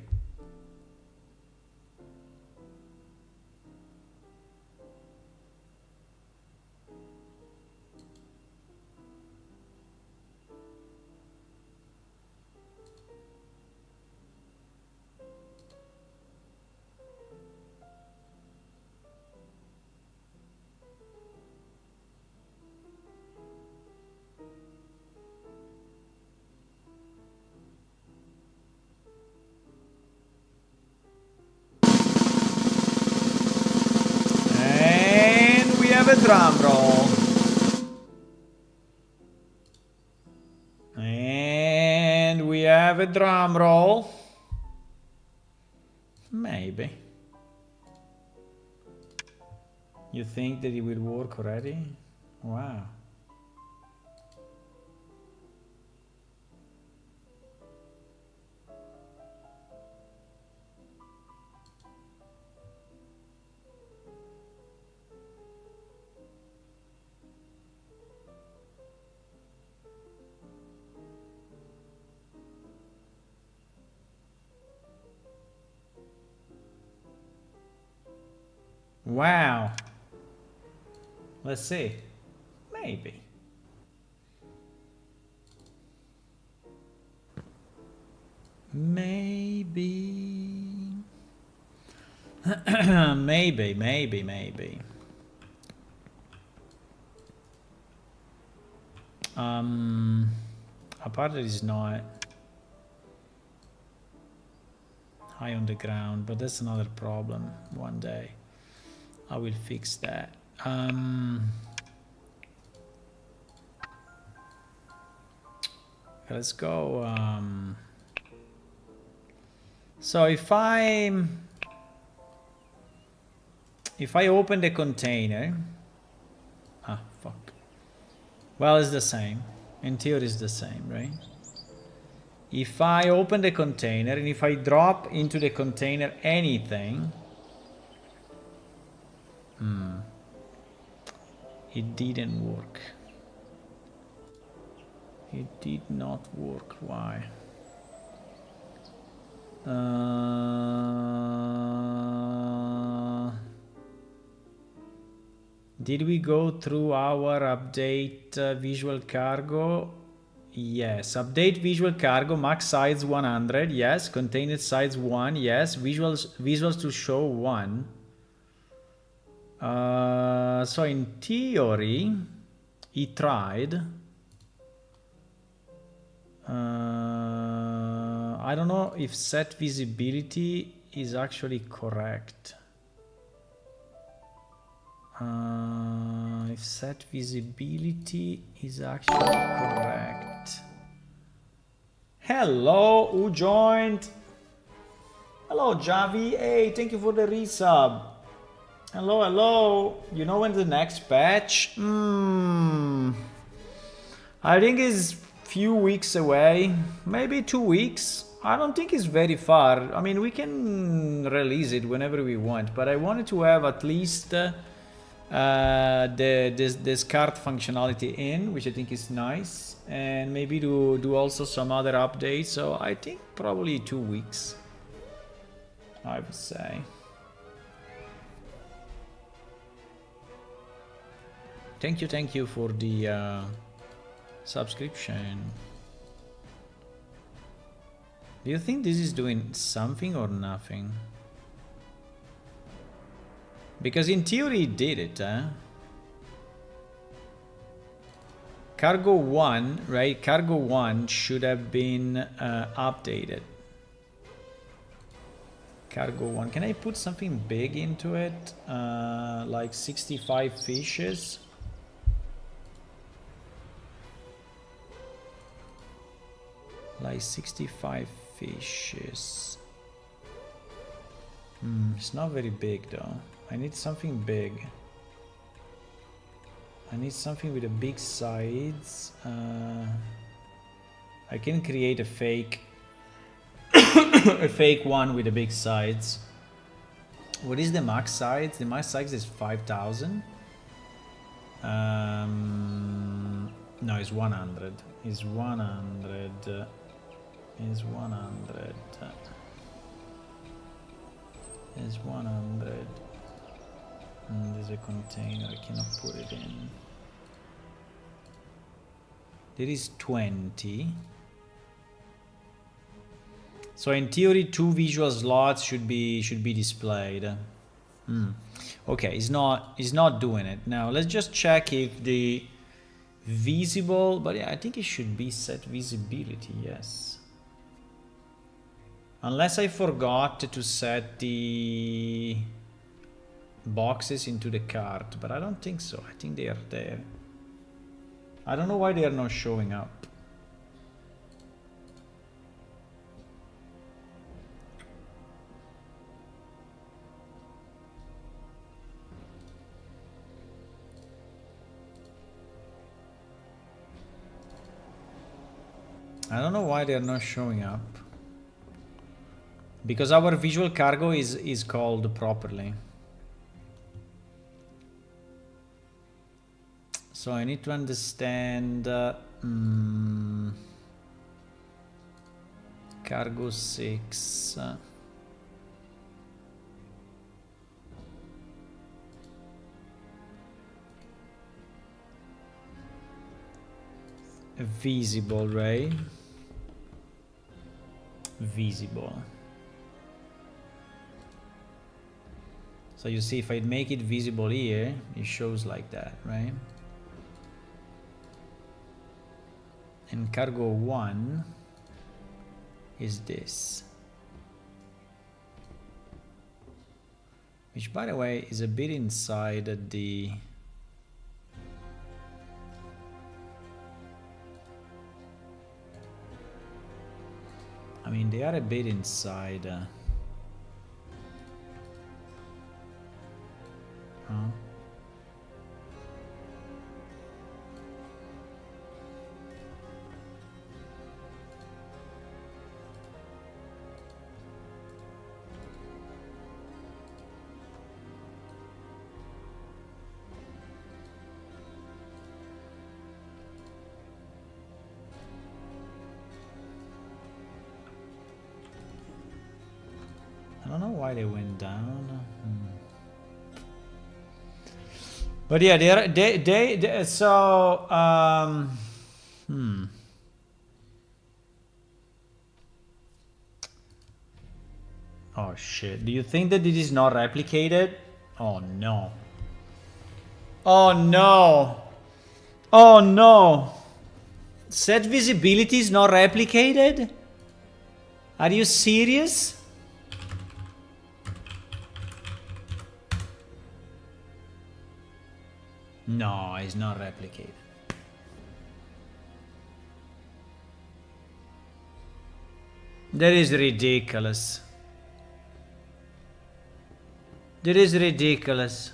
S1: And we have a drum roll. And we have a drum roll. Maybe. You think that it will work already? Wow. Wow. Let's see. Maybe. Maybe. maybe. Apart that is not high on the ground, but that's another problem. One day I will fix that. Let's go. So if I open the container, fuck. Well, it's the same. In theory, it's the same, right? If I open the container and if I drop into the container anything, it didn't work. It did not work. Why? Did we go through our update visual cargo? Yes. Update visual cargo, max size 100. Yes. Container size 1. Yes. Visuals to show 1. So in theory, he tried. I don't know if set visibility is actually correct. If set visibility is actually correct. Hello, who joined? Hello, Javi. Hey, thank you for the resub. Hello, hello. You know when the next patch? I think it's few weeks away, maybe 2 weeks. I don't think it's very far. I mean, we can release it whenever we want, but I wanted to have at least this cart functionality in, which I think is nice, and maybe do also some other updates. So I think probably 2 weeks, I would say. Thank you for the subscription. Do you think this is doing something or nothing? Because in theory it did it, huh? Cargo 1, right? Cargo 1 should have been updated. Cargo 1. Can I put something big into it? Like 65 fishes? Like 65 fishes. It's not very big though. I need something big. I need something with a big sides. I can create a fake a fake one with a big sides. What is the max size? The max size is 5,000. No, it's 100. It's 100. Is 100. Is 100. There's a container. I cannot put it in. There is 20. So in theory, 2 visual slots should be displayed. Okay, it's not doing it. Now let's just check if the visible, but yeah, I think it should be set visibility, yes. Unless I forgot to set the boxes into the cart, but I don't think so. I think they are there. I don't know why they are not showing up. I don't know why they are not showing up. Because our visual cargo is called properly. So I need to understand cargo 6. Visible, right? Visible. So you see, if I make it visible here, it shows like that, right? And cargo 1 is this. Which, by the way, is a bit inside the... I mean, they are a bit inside. Huh? I don't know why they went down. But yeah, they so Oh shit. Do you think that it is not replicated? Oh no. Oh no. Oh no. Set visibility is not replicated? Are you serious? No, it's not replicated. That is ridiculous. That is ridiculous.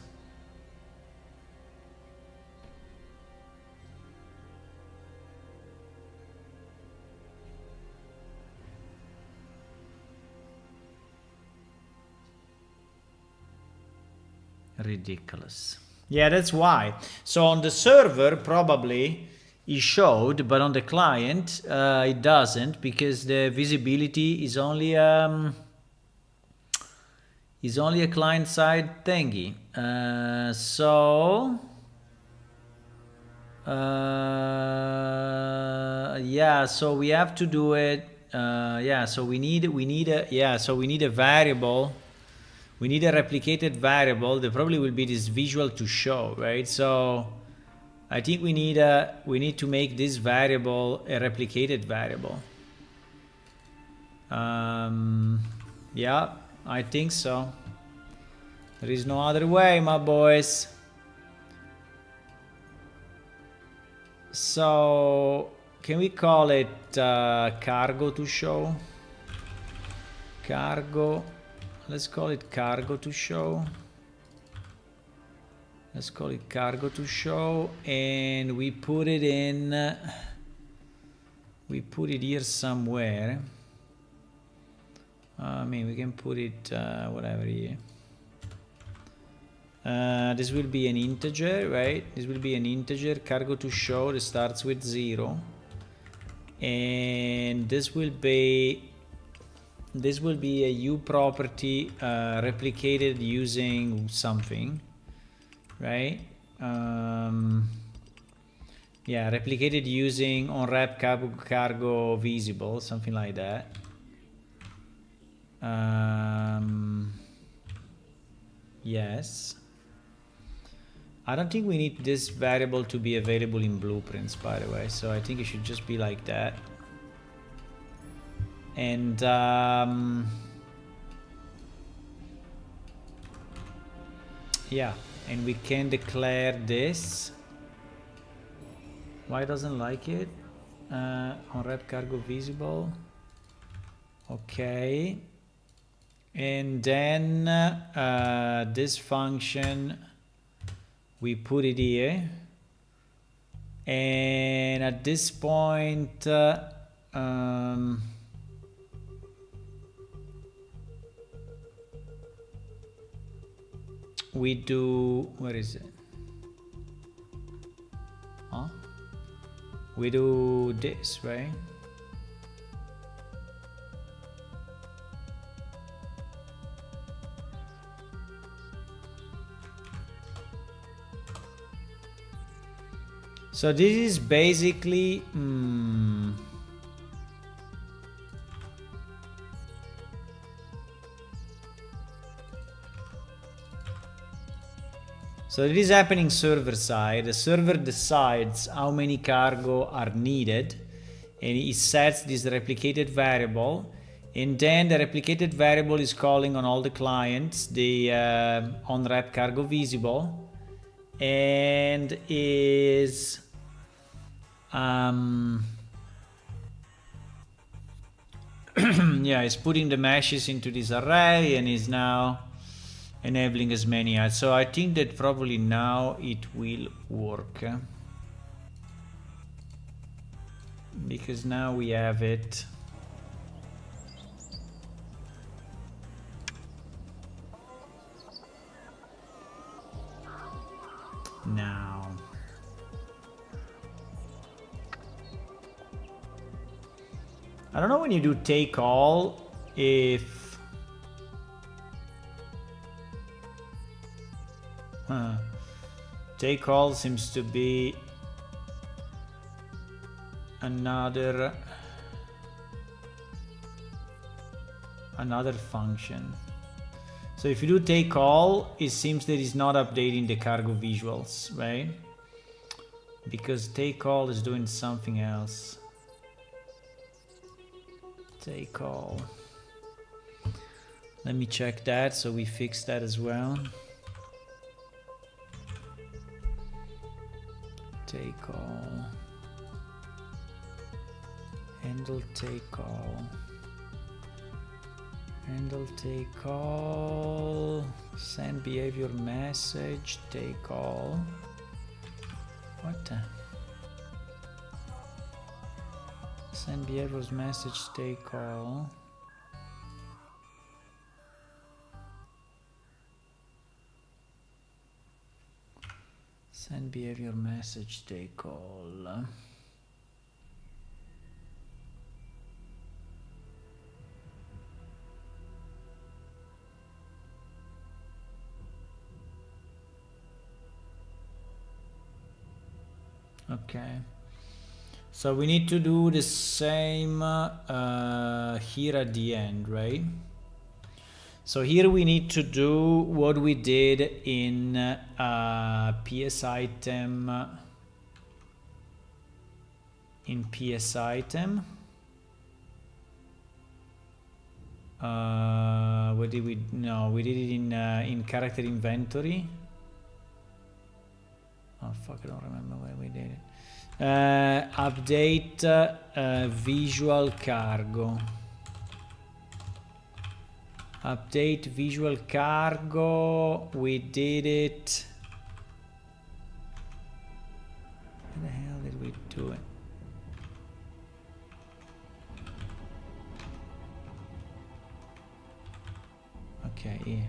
S1: Ridiculous. Yeah, that's why. So on the server, probably it showed, but on the client, it doesn't, because the visibility is only a client-side thingy. Yeah, so we have to do it. Yeah, so we need a variable. We need a replicated variable. There probably will be this visual to show, right? So I think we need to make this variable a replicated variable. Yeah, I think so. There is no other way, my boys. So can we call it cargo to show? Cargo. Let's call it cargo to show. Let's call it cargo to show, and we put it in. We put it here somewhere. I mean, we can put it whatever here. This will be an integer, right? This will be an integer cargo to show that starts with 0, and this will be a U property replicated using something, right? Yeah, replicated using onWrap cargo visible, something like that. Yes. I don't think we need this variable to be available in blueprints, by the way, so I think it should just be like that. And yeah, and we can declare this. Why doesn't like it? OnWrap cargo visible. Okay. And then this function, we put it here. And at this point, we do, where is it? Huh? We do this, right? So this is basically so it is happening server side. The server decides how many cargo are needed, and it sets this replicated variable, and then the replicated variable is calling on all the clients the onWrap cargo visible, and is yeah, it's putting the meshes into this array and is now enabling as many ads. So I think that probably now it will work, because now we have it. Now I don't know when you do take all if take all seems to be another function. So if you do take all, it seems that it's not updating the cargo visuals, right? Because take all is doing something else. Take all. Let me check that so we fix that as well. Take all. Handle take all. Handle take all. Send behavior message. Take all. What the? Send behavior's message. Take all. Send behavior message. Take all. Okay, so we need to do the same here at the end, right? So here we need to do what we did in PS item. In PS item, what did we? No, we did it in character inventory. Oh fuck, I don't remember where we did it. Update visual cargo. Update visual cargo. We did it. Where the hell did we do it? Okay, yeah.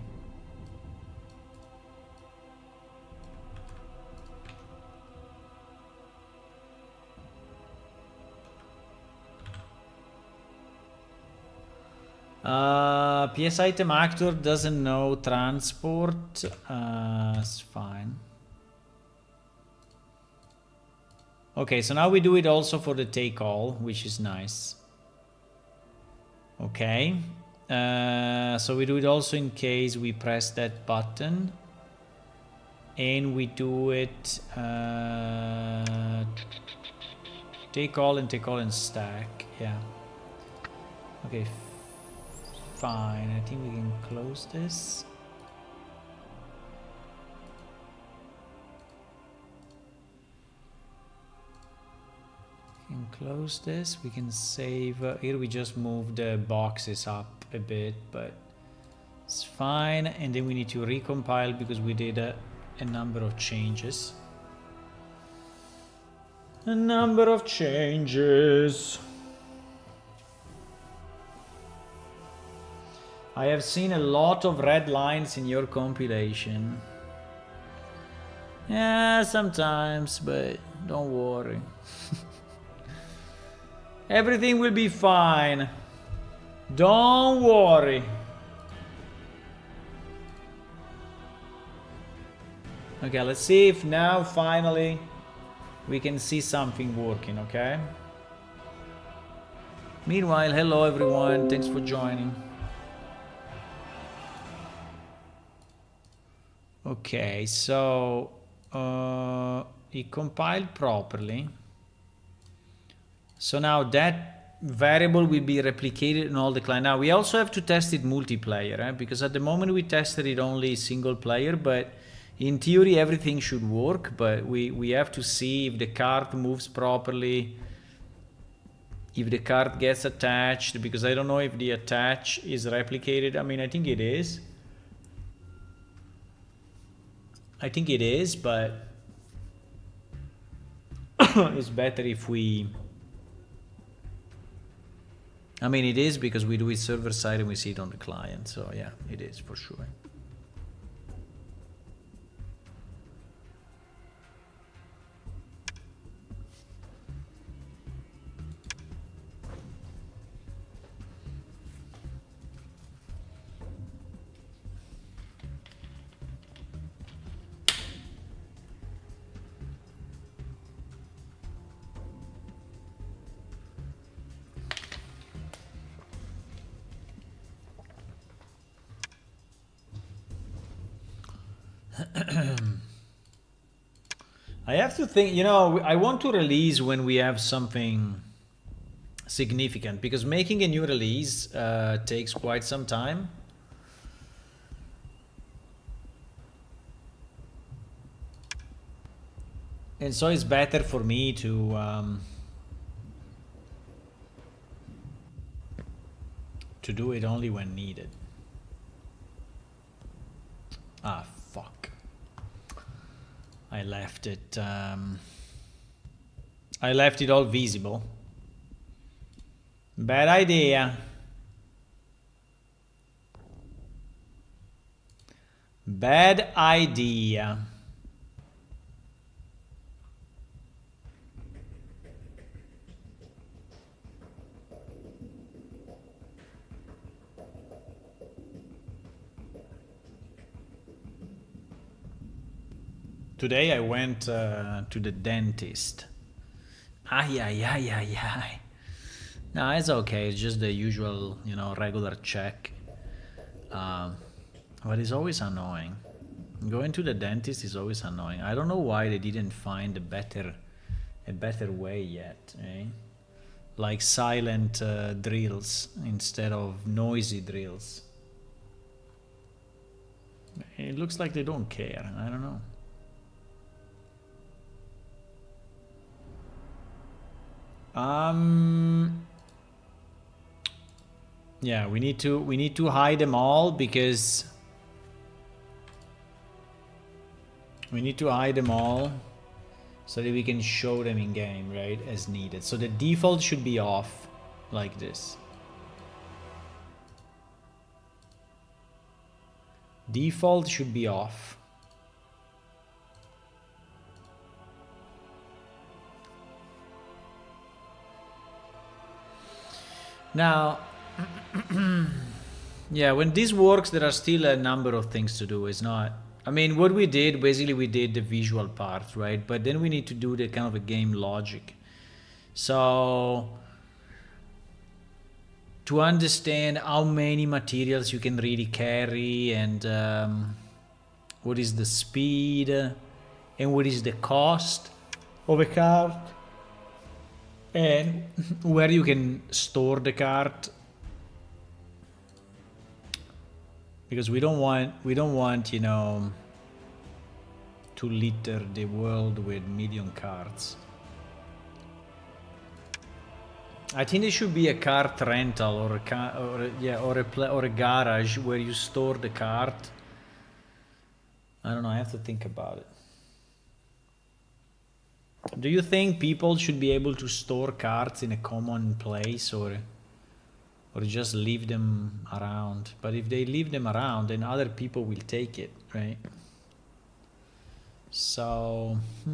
S1: PS item actor doesn't know transport. It's fine. Okay, so now we do it also for the take all, which is nice. Okay. So we do it also in case we press that button. And we do it take all and stack. Yeah. Okay. Fine. I think we can close this. We can close this. We can save. Here we just move the boxes up a bit, but it's fine. And then we need to recompile because we did a number of changes. A number of changes. I have seen a lot of red lines in your compilation. Yeah, sometimes, but don't worry. Everything will be fine. Don't worry. Okay, let's see if now finally we can see something working, okay? Meanwhile, hello everyone, thanks for joining. Okay, so it compiled properly. So now that variable will be replicated in all the clients. Now we also have to test it multiplayer, because at the moment we tested it only single player, but in theory everything should work, but we have to see if the card moves properly, if the card gets attached, because I don't know if the attach is replicated. I mean, I think it is. I think it is, but it's better if we... I mean, it is because we do it server side and we see it on the client, so yeah, it is for sure. I have to think, you know, I want to release when we have something significant, because making a new release takes quite some time. And so it's better for me to do it only when needed. Ah, fuck. I left it all visible. Bad idea. Bad idea. Today I went to the dentist. Ay, ay, ay, ay, ay. No, it's okay. It's just the usual, you know, regular check. But it's always annoying. Going to the dentist is always annoying. I don't know why they didn't find a better way yet, eh? Like silent drills instead of noisy drills. It looks like they don't care. I don't know. Yeah, we need to hide them all, because we need to hide them all so that we can show them in game, right, as needed. So the default should be off like this. Default should be off. Now, Yeah, when this works, there are still a number of things to do. It's not. I mean, what we did basically, we did the visual part, right? But then we need to do the kind of a game logic. So to understand how many materials you can really carry, and what is the speed, and what is the cost of a cart, and where you can store the cart, because we don't want you know, to litter the world with million carts. I think there should be a cart rental or a garage where you store the cart. I don't know, I have to think about it. Do you think people should be able to store carts in a common place, or just leave them around? But if they leave them around, then other people will take it, right? So, I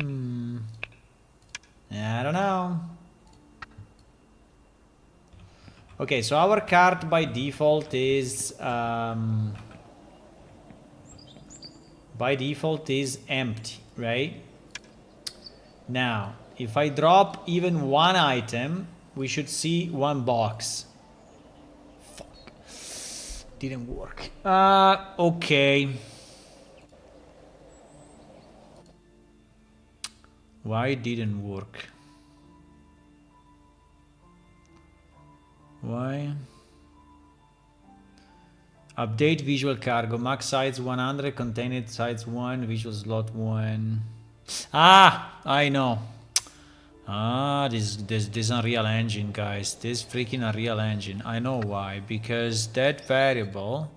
S1: don't know. Okay, so our cart by default is empty, right? Now, if I drop even one item, we should see one box. Fuck. Didn't work. Okay. Why didn't work? Why? Update visual cargo. Max size 100, contained size 1, visual slot 1. Ah, I know. This Unreal Engine, guys. This freaking Unreal Engine. I know why. Because that variable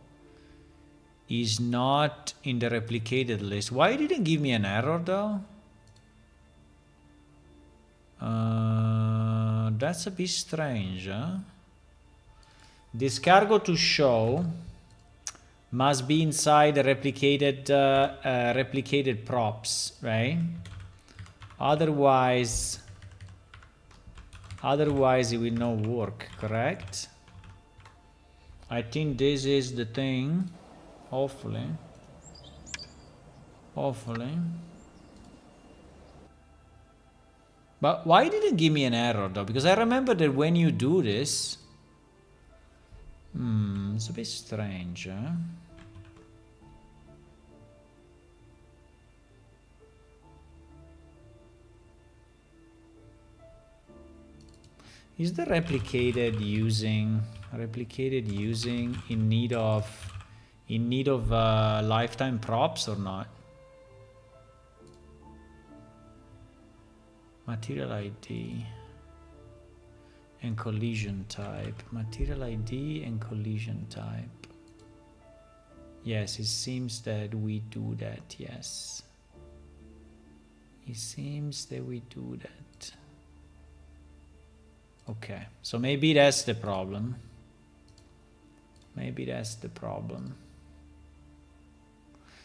S1: is not in the replicated list. Why it didn't give me an error though? That's a bit strange, huh? This cargo to show must be inside the replicated props, right? Otherwise it will not work, correct? I think this is the thing. Hopefully. But why did it give me an error though? Because I remember that when you do this, it's a bit strange, huh? Is the replicated using in need of lifetime props or not? Material ID and collision type. Material ID and collision type. Yes, it seems that we do that, yes. It seems that we do that. Okay, so maybe that's the problem.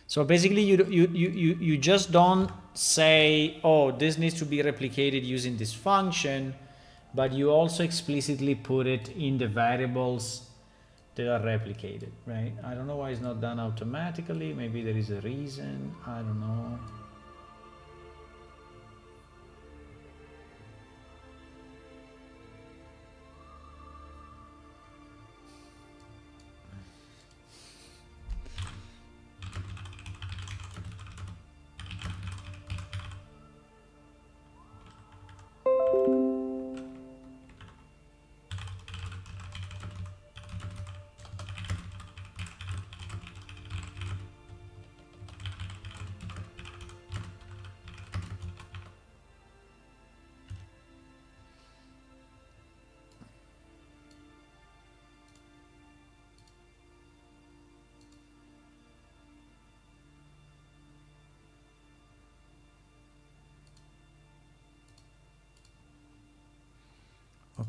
S1: So basically you just don't say, oh, this needs to be replicated using this function, but you also explicitly put it in the variables that are replicated, right? I don't know why it's not done automatically. Maybe there is a reason. I don't know.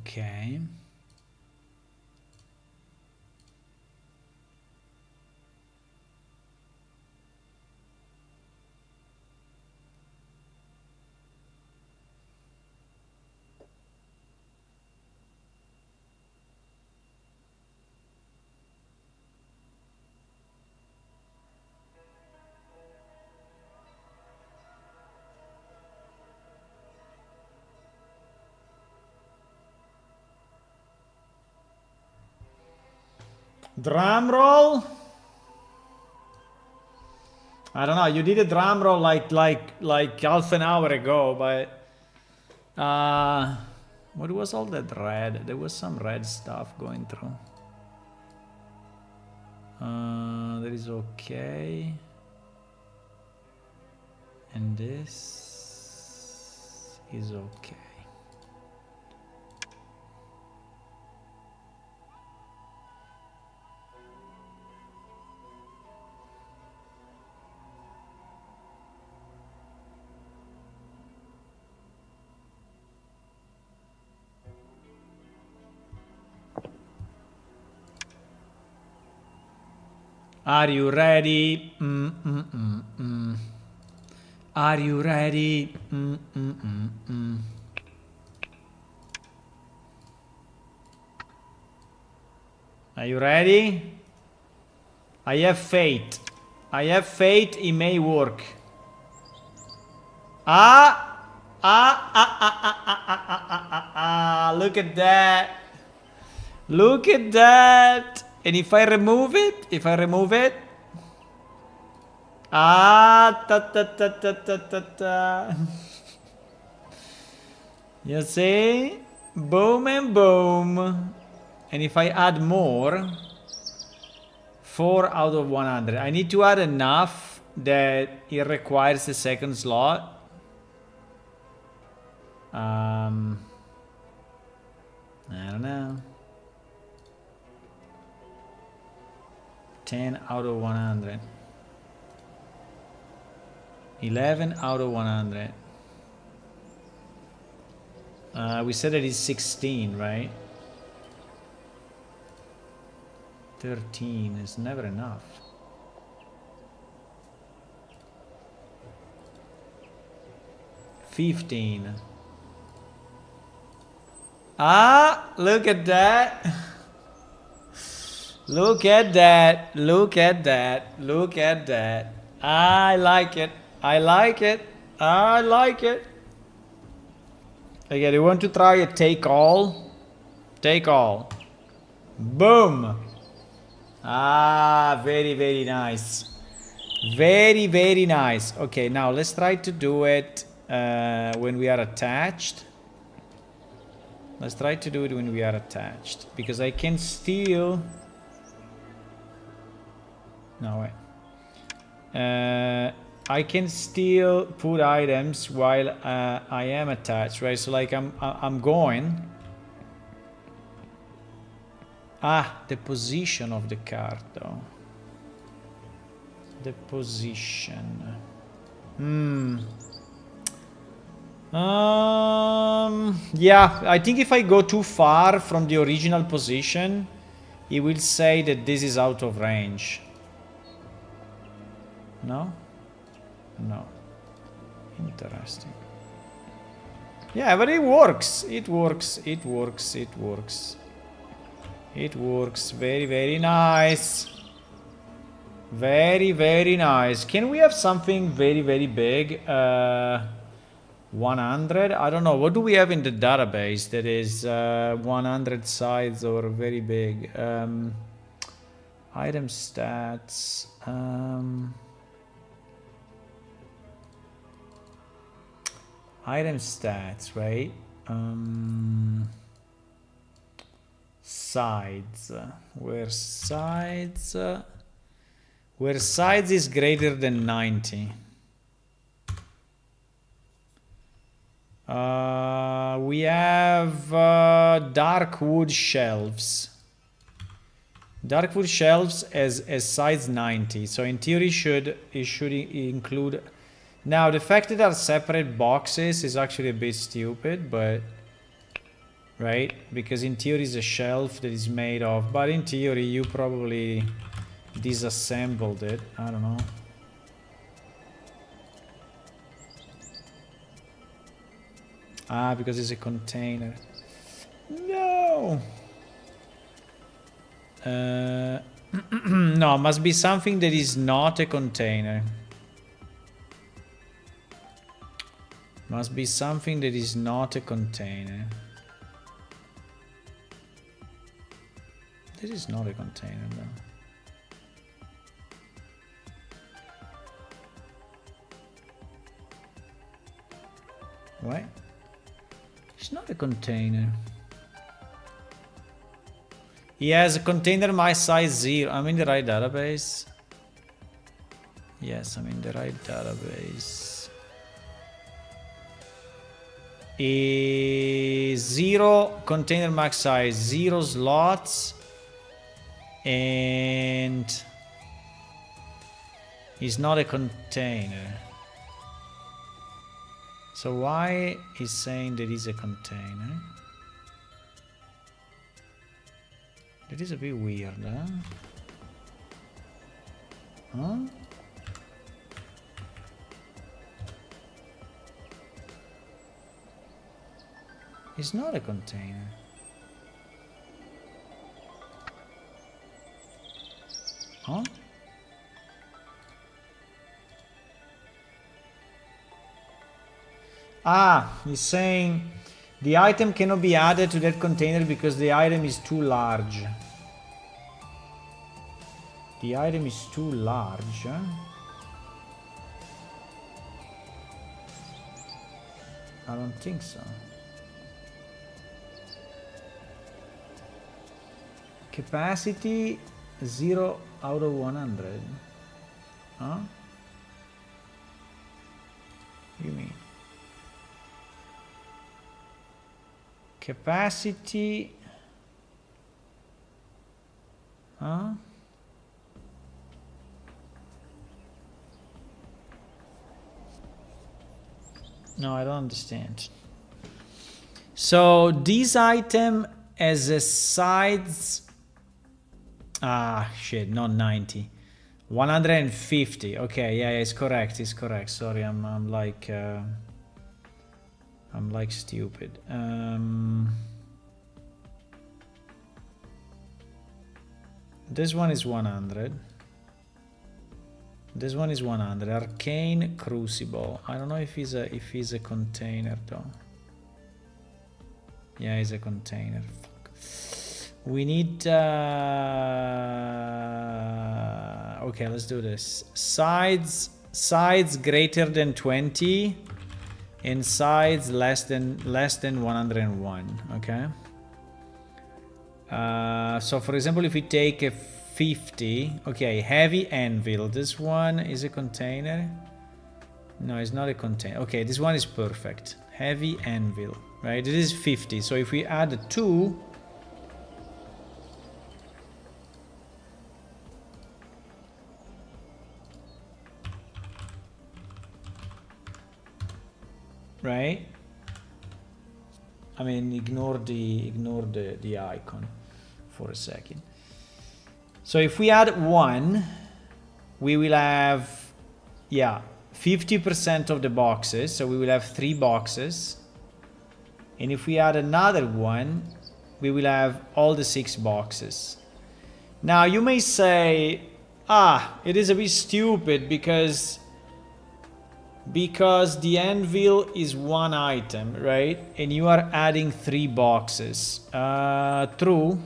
S1: Okay. Drum roll. I don't know. You did a drum roll like half an hour ago, but what was all that red? There was some red stuff going through. That is okay. And this is okay. Are you ready? Are you ready? Are you ready? I have faith. I have faith it may work. Look at that. Look at that. And if I remove it, you see? Boom and boom. And if I add more, 4 out of 100. I need to add enough that it requires a second slot. I don't know. 10 out of 100. 11 out of 100. We said it is 16, right? 13 is never enough. 15. Look at that. Look at that. Look at that. Look at that. I like it. I like it. I like it. Okay, do you want to try a take all? Take all. Boom. Very, very nice. Very, very nice. Okay, now let's try to do it when we are attached. Let's try to do it when we are attached. Because I can still... No, wait. I can still put items while I am attached, right? So like I'm going... the position of the card, though. The position. Yeah, I think if I go too far from the original position, it will say that this is out of range. No? No. Interesting. Yeah, but it works. It works. It works. It works. It works. Very, very nice. Very, very nice. Can we have something very, very big? 100? I don't know. What do we have in the database that is 100 sides or very big? Item stats. Item stats, right? Sides. Where sides is greater than 90. We have dark wood shelves. Dark wood shelves as size 90. So in theory it should include. Now the fact that there are separate boxes is actually a bit stupid, but right, because in theory it's a shelf that is made of. But in theory you probably disassembled it. I don't know. Because it's a container. No. No, must be something that is not a container. Must be something that is not a container. This is not a container though. Right? It's not a container. He has a container my size 0. I'm in the right database. Yes, I'm in the right database. A 0 container max size, 0 slots, and it's not a container. So why is saying there is a container? That is a bit weird, huh? Huh? It's not a container. Huh? Ah, he's saying the item cannot be added to that container because the item is too large. The item is too large. Huh? I don't think so. Capacity 0 out of 100. Huh? You mean? Capacity. Huh? No, I don't understand. So this item has a size. Ah, shit, not 90. 150. Okay, yeah, it's correct. It's correct. Sorry, I'm like stupid. This one is 100. This one is 100. Arcane Crucible. I don't know if he's a container though. Yeah, he's a container. Fuck. We need. Okay, let's do this. Sides greater than 20, and sides less than 101. Okay. So for example, if we take a 50, okay, heavy anvil. This one is a container. No, it's not a container. Okay, this one is perfect. Heavy anvil, right? It is 50. So if we add 2, right? I mean, ignore the icon for a second. So if we add 1, we will have, yeah, 50% of the boxes. So we will have 3 boxes. And if we add another 1, we will have all the 6 boxes. Now you may say, it is a bit stupid because the anvil is 1 item, right? And you are adding 3 boxes. True.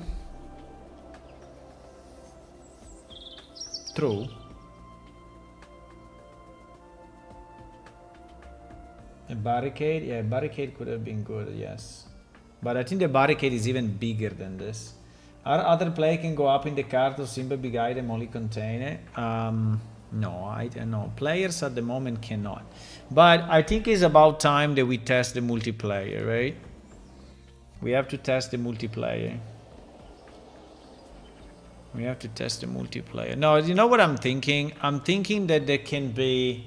S1: True. A barricade? Yeah, a barricade could have been good, yes. But I think the barricade is even bigger than this. Are other players can go up in the cart or simple big item only container? No, I don't know. Players at the moment cannot. But I think it's about time that we test the multiplayer, right? We have to test the multiplayer. We have to test the multiplayer. No, you know what I'm thinking? I'm thinking that there can be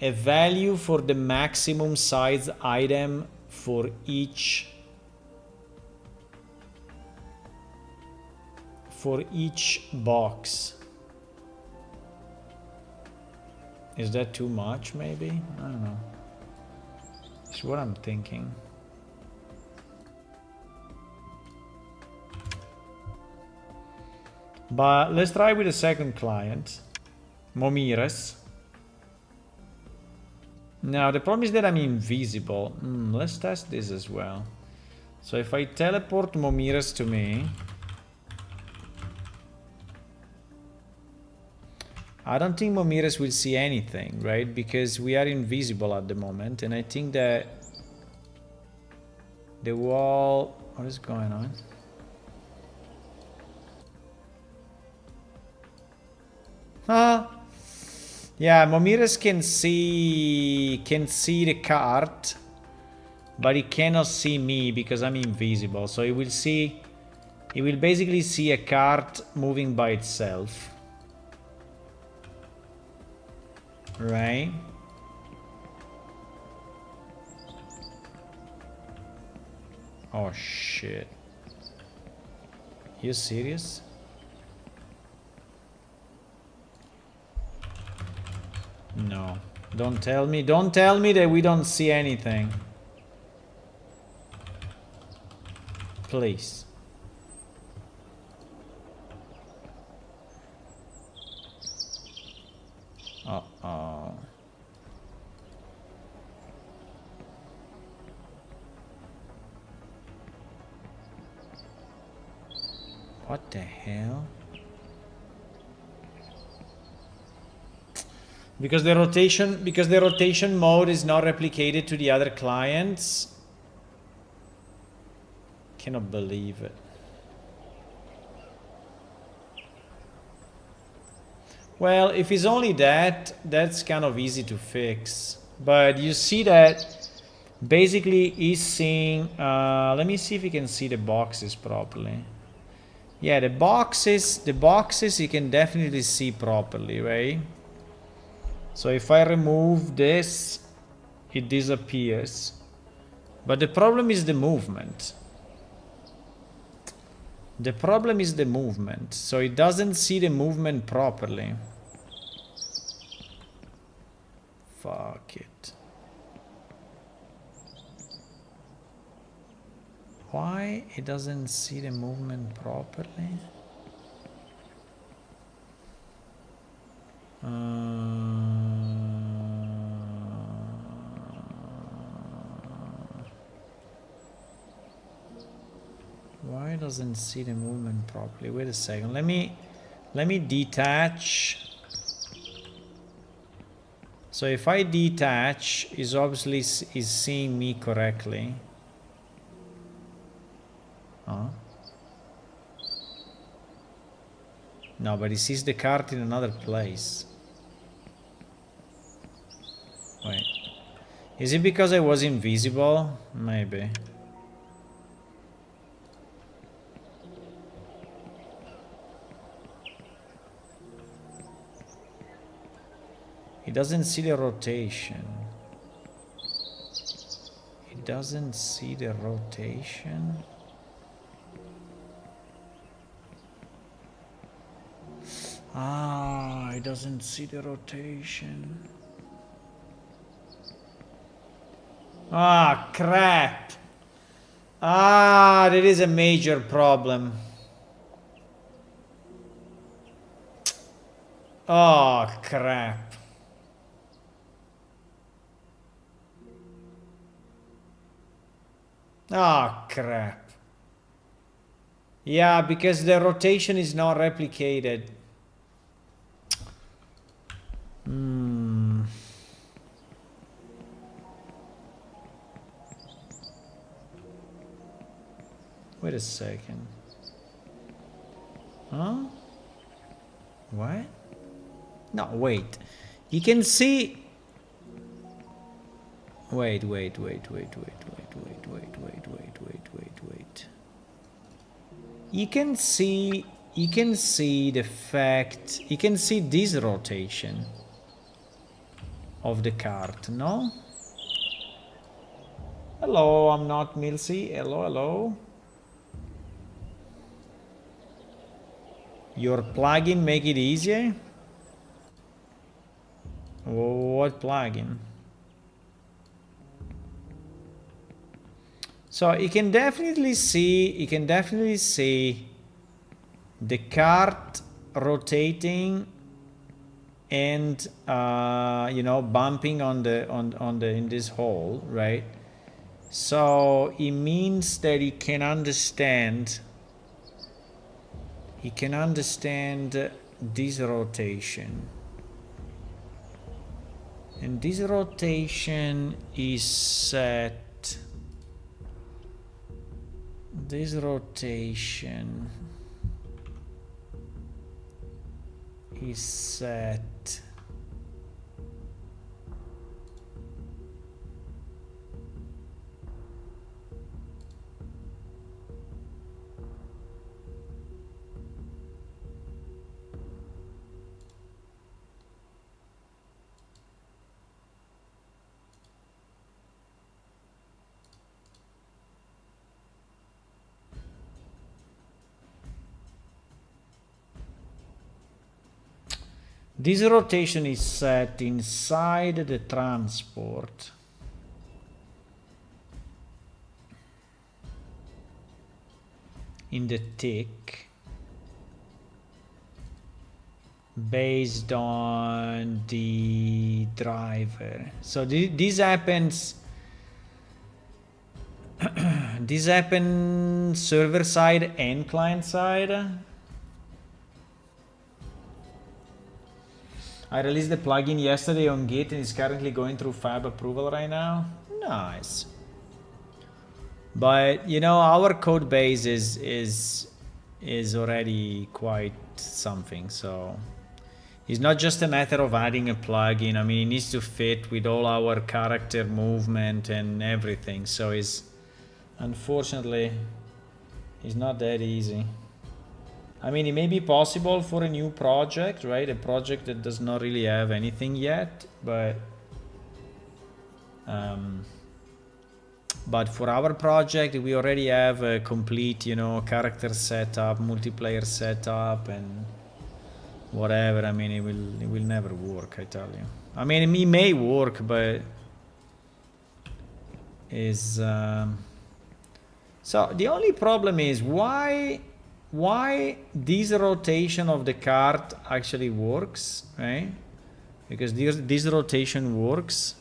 S1: a value for the maximum size item for each box. Is that too much, maybe? I don't know. That's what I'm thinking. But let's try with the second client, Momires. Now, the problem is that I'm invisible. Let's test this as well. So if I teleport Momires to me, I don't think Momires will see anything, right? Because we are invisible at the moment, and I think that the wall... What is going on? Yeah, Momires can see the cart, but he cannot see me because I'm invisible. So he will basically see a cart moving by itself. Right? Oh shit. You serious? No. Don't tell me that we don't see anything. Please. Uh-oh. What the hell? Because the rotation mode is not replicated to the other clients. Cannot believe it. Well, if it's only that, that's kind of easy to fix. But you see that basically he's seeing... let me see if you can see the boxes properly. Yeah, the boxes you can definitely see properly, right? So if I remove this, it disappears. But the problem is the movement. The problem is the movement. So it doesn't see the movement properly. Fuck it. Why it doesn't see the movement properly? Why doesn't see the movement properly? Wait a second. Let me detach. So if I detach, is obviously is seeing me correctly. Huh? No, but he sees the cart in another place. Wait. Is it because I was invisible? Maybe. He doesn't see the rotation. He doesn't see the rotation. Ah, he doesn't see the rotation. Ah, crap. Ah, that is a major problem. Oh, crap. Oh, crap. Yeah, because the rotation is not replicated. Wait a second. Huh? What? No, wait. You can see... Wait. You can see the fact, you can see this rotation of the cart, no? Hello, I'm not Milsey. Hello. Your plugin make it easier? What plugin? So you can definitely see the cart rotating and you know, bumping on the in this hole, right? So it means that he can understand this rotation. And this rotation is set. This rotation is set this rotation is set inside the transport. In the tick. Based on the driver. So this happens. This happens server side and client side. I released the plugin yesterday on Git and it's currently going through fab approval right now. Nice. But you know, our code base is already quite something, so it's not just a matter of adding a plugin. I mean, it needs to fit with all our character movement and everything, so it's unfortunately it's not that easy. I mean, it may be possible for a new project, right? A project that does not really have anything yet, but for our project, we already have a complete, you know, character setup, multiplayer setup, and whatever. I mean, it will never work, I tell you. I mean, it may work, but is so the only problem is why this rotation of the cart actually works, right? Because this rotation works.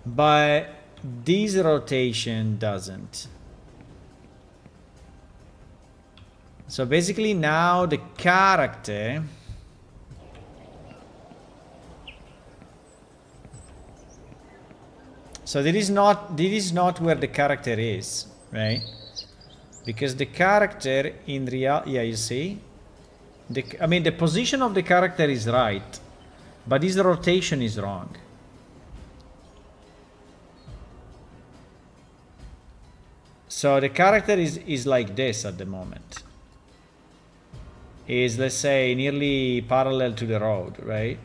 S1: But this rotation doesn't. So basically now the character so this is not where the character is, right? Because the character in real, yeah, you see, I mean the position of the character is right, but this rotation is wrong. So the character is like this at the moment. Is, let's say, nearly parallel to the road, right?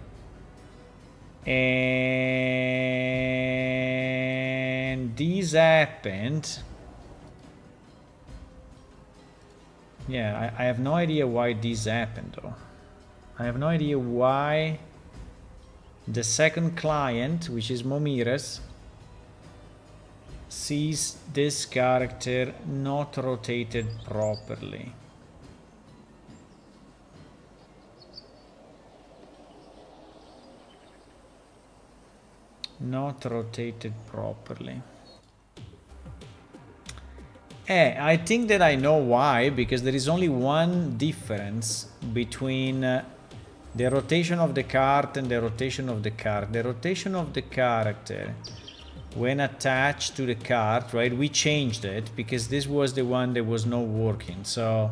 S1: And this happened. Yeah, I have no idea why this happened though. I have no idea why the second client, which is Momires, sees this character not rotated properly. Not rotated properly. I think that I know why, because there is only one difference between the rotation of the cart and the rotation of the cart. The rotation of the character when attached to the cart, right, we changed it because this was the one that was not working. So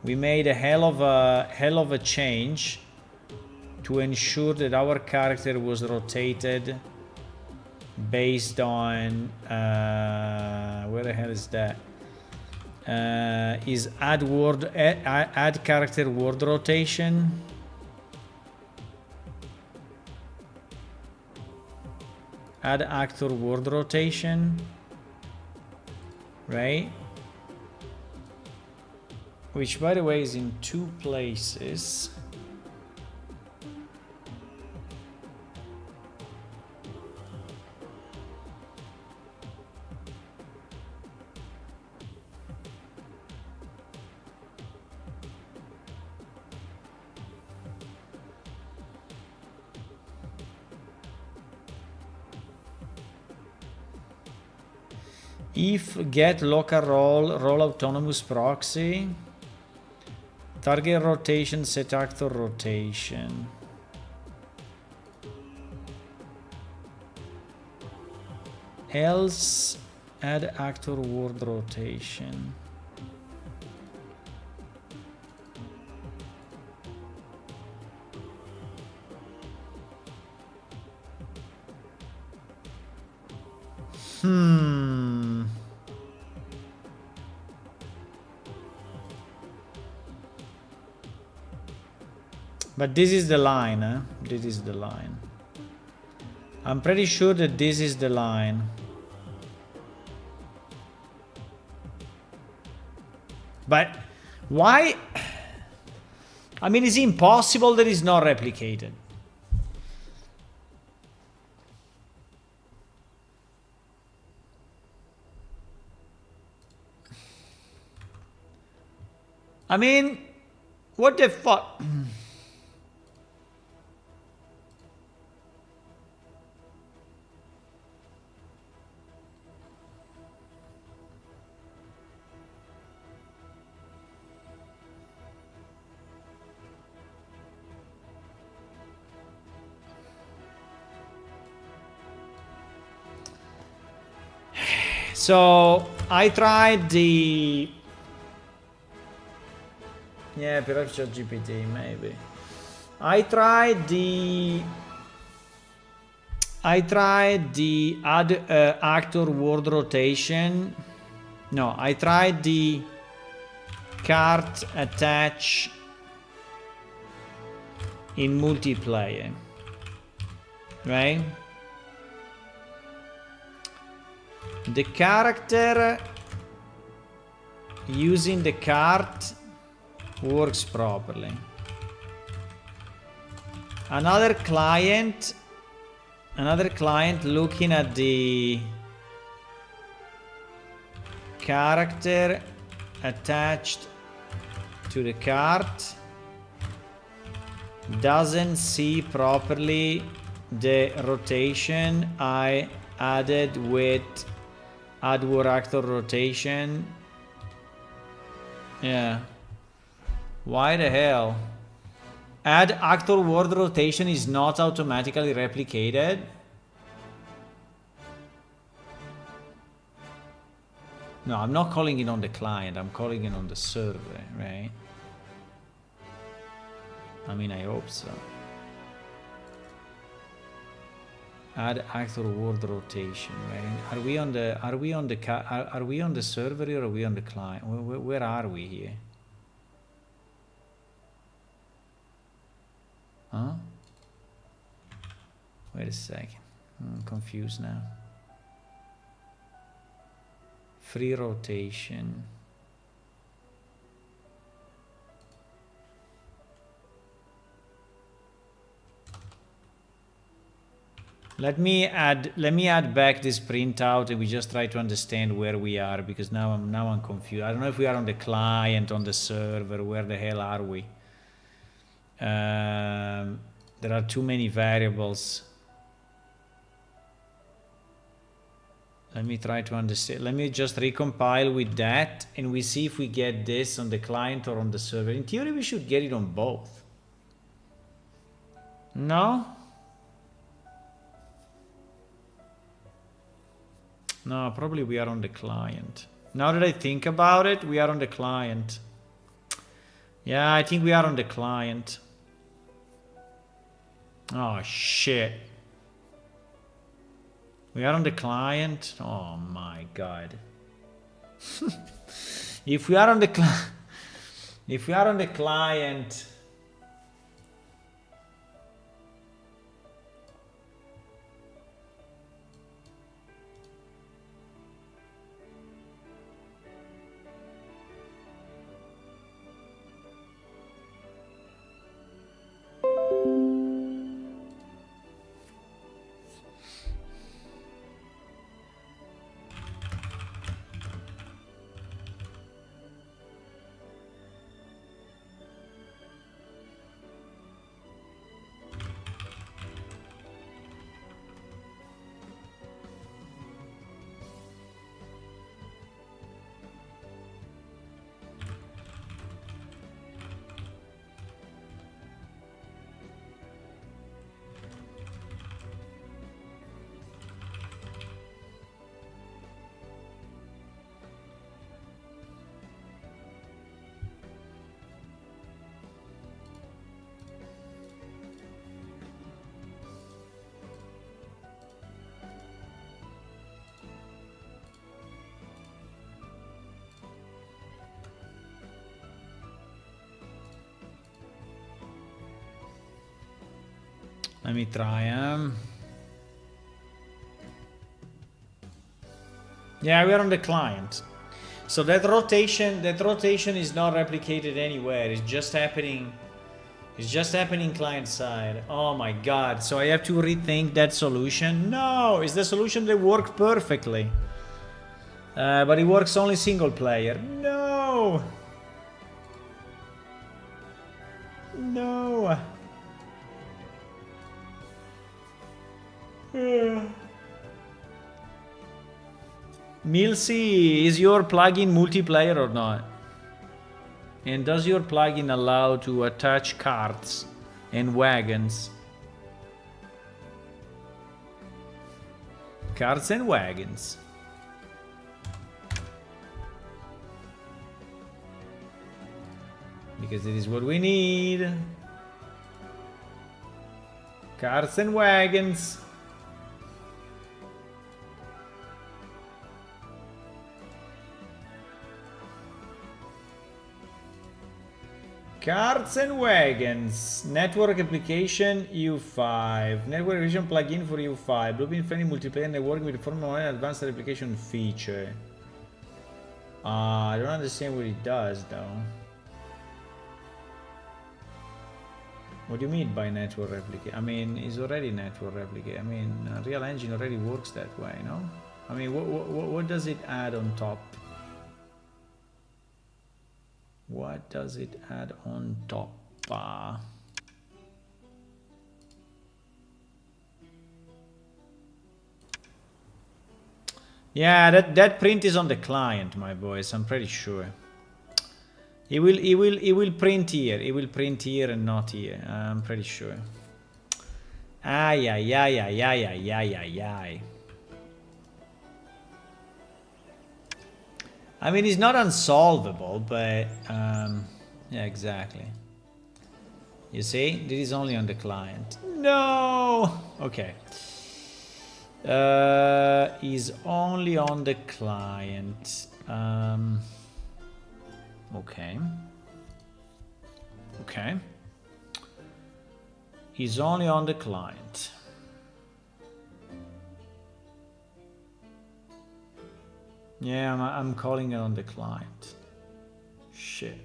S1: we made a hell of a change to ensure that our character was rotated based on where the hell is that? Is add character word rotation. Add actor word rotation, right? Which, by the way, is in two places. If get local roll autonomous proxy, target rotation, set actor rotation. Else add actor word rotation. But this is the line, eh? This is the line. I'm pretty sure that this is the line. But why? I mean, it's impossible that it's not replicated. I mean, what the fuck? So I tried the... Yeah, perhaps ChatGPT, maybe. I tried the add actor word rotation. No, I tried the cart attach in multiplayer, right? The character using the cart works properly. Another client looking at the character attached to the cart doesn't see properly the rotation I added with add word actor rotation. Yeah. Why the hell? Add actor word rotation is not automatically replicated. No, I'm not calling it on the client, I'm calling it on the server, right? I mean, I hope so. Add actor word rotation, right? Are we on the server or are we on the client? Where are we here? Huh? Wait a second. I'm confused now. Free rotation. Let me add back this printout and we just try to understand where we are, because now I'm confused. I don't know if we are on the client, on the server, where the hell are we? There are too many variables. Let me try to understand. Let me just recompile with that and we see if we get this on the client or on the server. In theory, we should get it on both. No? No, probably we are on the client. Now that I think about it, we are on the client. Yeah, I think we are on the client. Oh, shit. We are on the client. Oh my god. If we are on the client, Let me try. Yeah, we're on the client. So that rotation is not replicated anywhere. It's just happening. It's just happening client side. Oh my god. So I have to rethink that solution? No, it's the solution that worked perfectly. But it works only single player. No. No. Milsy, is your plugin multiplayer or not? And does your plugin allow to attach carts and wagons? Carts and wagons. Because it is what we need. Carts and wagons. Carts and wagons. Network application EU5. Network application plugin for EU5. Blueprint friendly multiplayer networking with Formula 1 advanced replication feature. I don't understand what it does though. What do you mean by network replicate? I mean, it's already network replicate. I mean, Real Engine already works that way, no? I mean, what does it add on top? What does it add on top? Yeah, that print is on the client, my boys. I'm pretty sure. It will print here. It will print here and not here. I'm pretty sure. Ay, ay, ay, ay, ay, ay, ay, ay, ay. I mean, it's not unsolvable, but yeah, exactly. You see, this is only on the client. No. Okay. Is only on the client. Okay. Okay. Is only on the client. Yeah, I'm calling it on the client. Shit.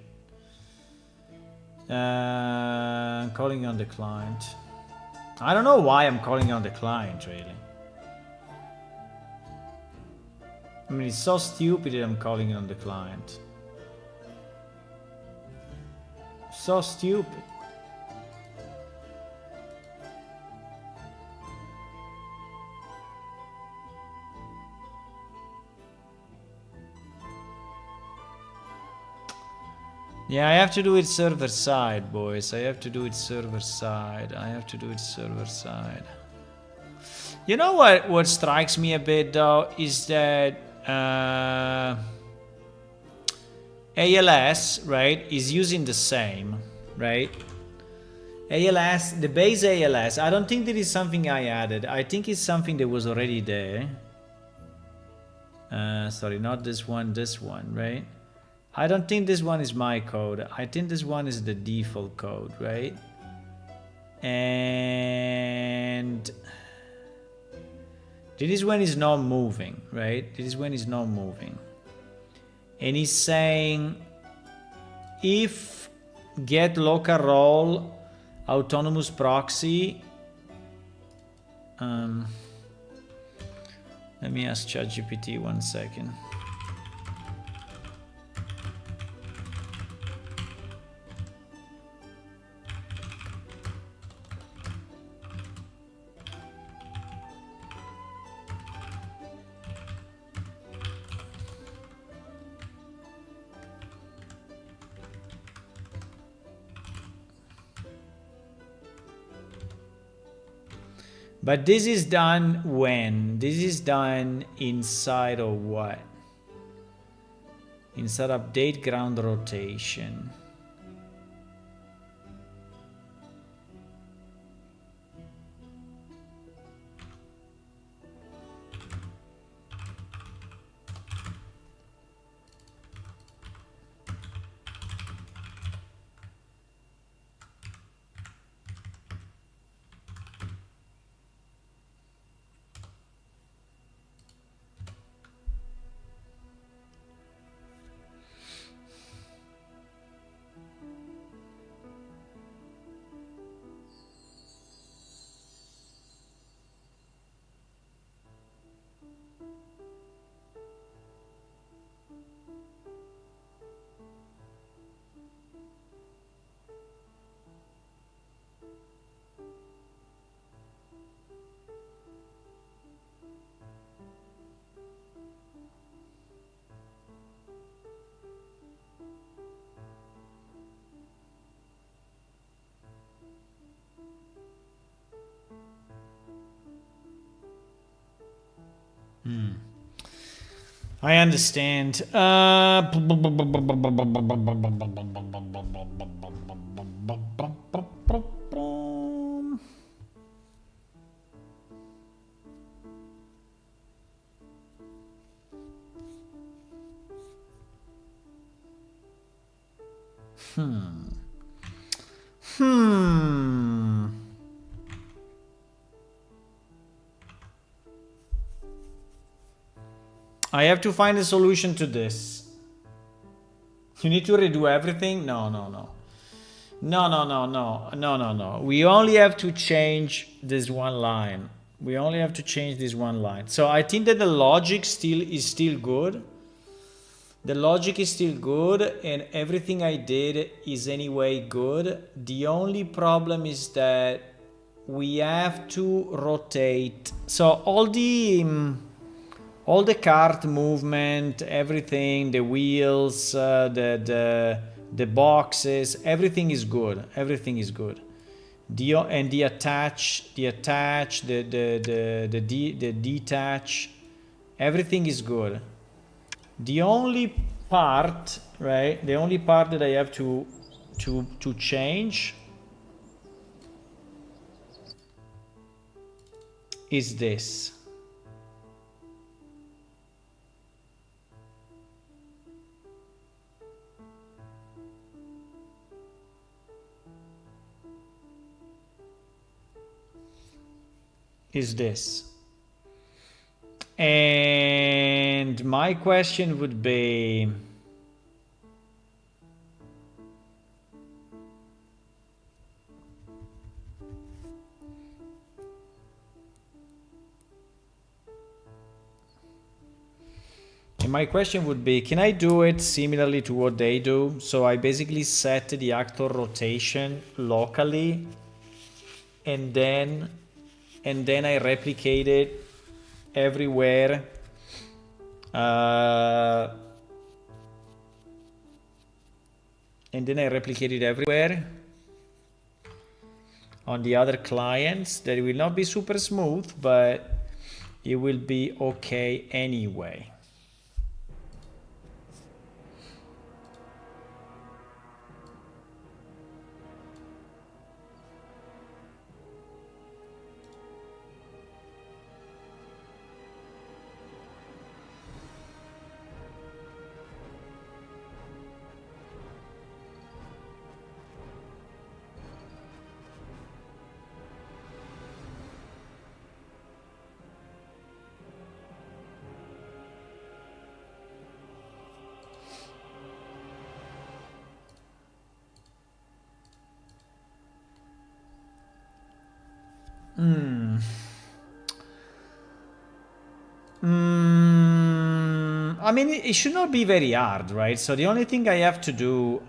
S1: I'm calling it on the client. I don't know why I'm calling it on the client, really. I mean, it's so stupid that I'm calling it on the client. So stupid. Yeah, I have to do it server side, boys. I have to do it server side. I have to do it server side. You know what strikes me a bit though is that ALS, right, is using the same, right? ALS, the base ALS, I don't think that is something I added. I think it's something that was already there. Sorry, not this one, right? I don't think this one is my code. I think this one is the default code, right? And this is when it's not moving, right? This is when it's not moving. And he's saying if get local role autonomous proxy. Let me ask ChatGPT 1 second. But this is done when? This is done inside of what? Inside update ground rotation. I understand. I have to find a solution to this. You need to redo everything? No. No. We only have to change this one line. So I think that the logic is still good. The logic is still good, and everything I did is anyway good. The only problem is that we have to rotate. So all the cart movement, everything, the wheels, the boxes, everything is good. The attach, the detach, everything is good. The only part, right? The only part that I have to change is this. And my question would be, can I do it similarly to what they do? So I basically set the actor rotation locally, and then I replicate it everywhere. On the other clients. That will not be super smooth, but it will be okay anyway. I mean, it should not be very hard, right? So the only thing I have to do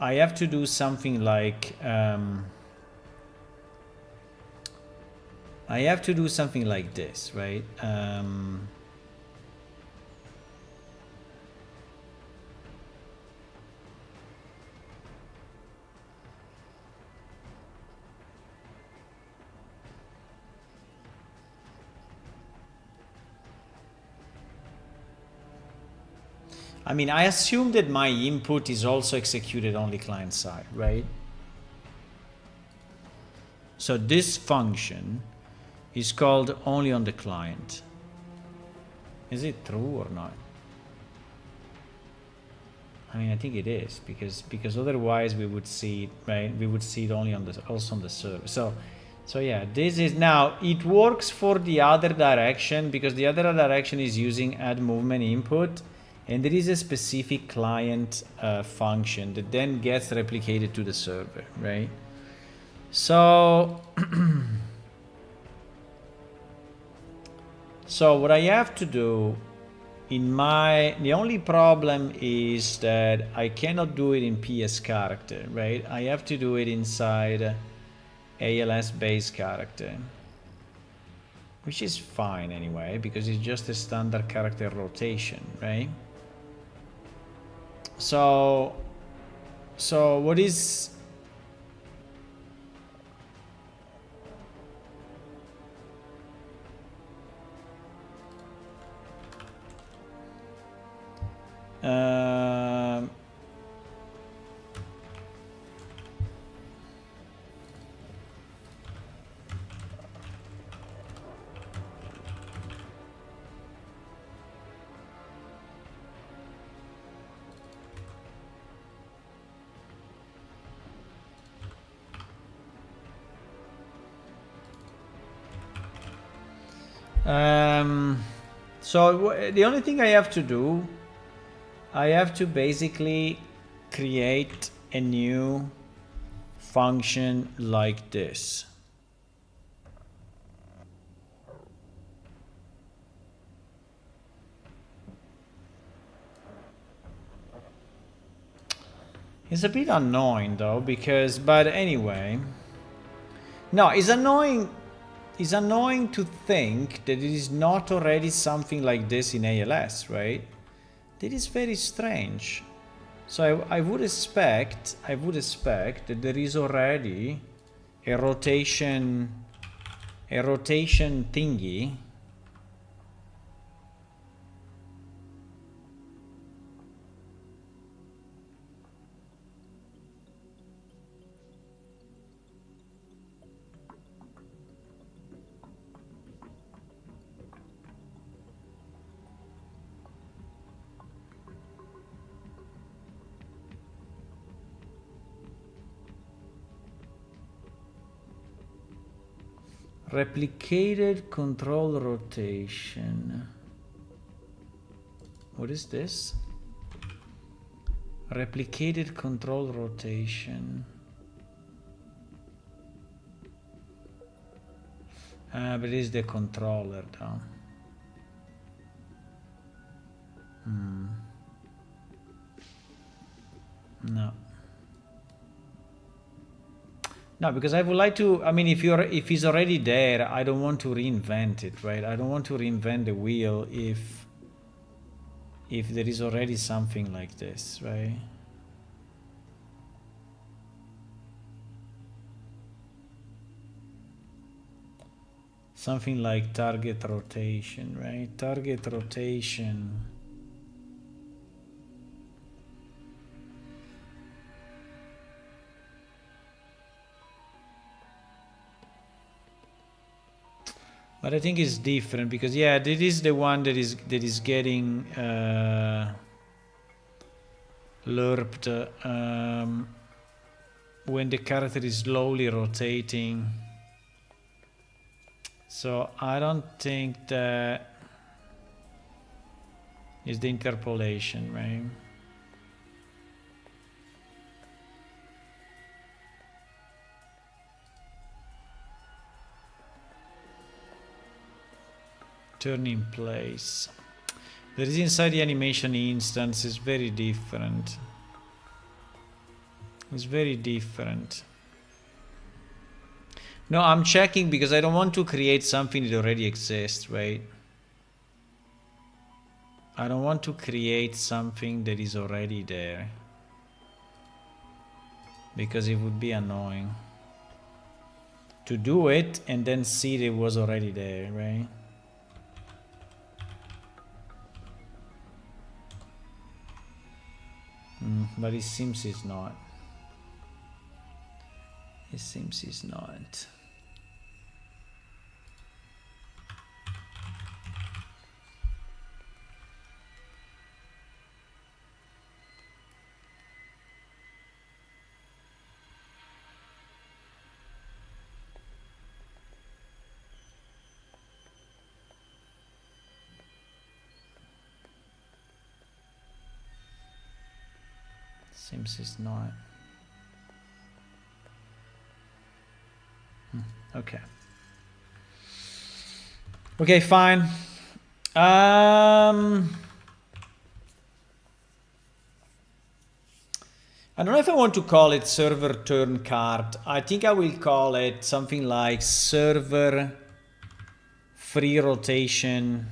S1: something like this, right? I mean, I assume that my input is also executed only client side, right? So this function is called only on the client. Is it true or not? I mean, I think it is, because otherwise we would see it, right? We would see it only on also on the server. So yeah, this is now, it works for the other direction, because the other direction is using add movement input. And there is a specific client function that then gets replicated to the server, right? So, so what I have to do the only problem is that I cannot do it in PS character, right? I have to do it inside ALS base character, which is fine anyway, because it's just a standard character rotation, right? So what is... so the only thing I have to do, I have to basically create a new function like this. It's a bit annoying though, because, but anyway. No, it's annoying to think that it is not already something like this in ALS, right? That is very strange. So I would expect that there is already a rotation thingy. Replicated control rotation. What is this? Replicated control rotation. But it is the controller though. No. No, because I would like to, I mean, if it's already there, I don't want to reinvent it, right? I don't want to reinvent the wheel if there is already something like this, right? Something like target rotation, right? Target rotation. But I think it's different because, yeah, this is the one that is getting lerped when the character is slowly rotating. So I don't think that is the interpolation, right? Turn in place. There is inside the animation instance is very different. It's very different. No, I'm checking because I don't want to create something that already exists, right? I don't want to create something that is already there. Because it would be annoying. To do it and then see that it was already there, right? But it seems it's not. It seems it's not. Seems it's not. Okay. Okay, fine. I I don't know if I want to call it server turn card. I think I will call it something like server free rotation.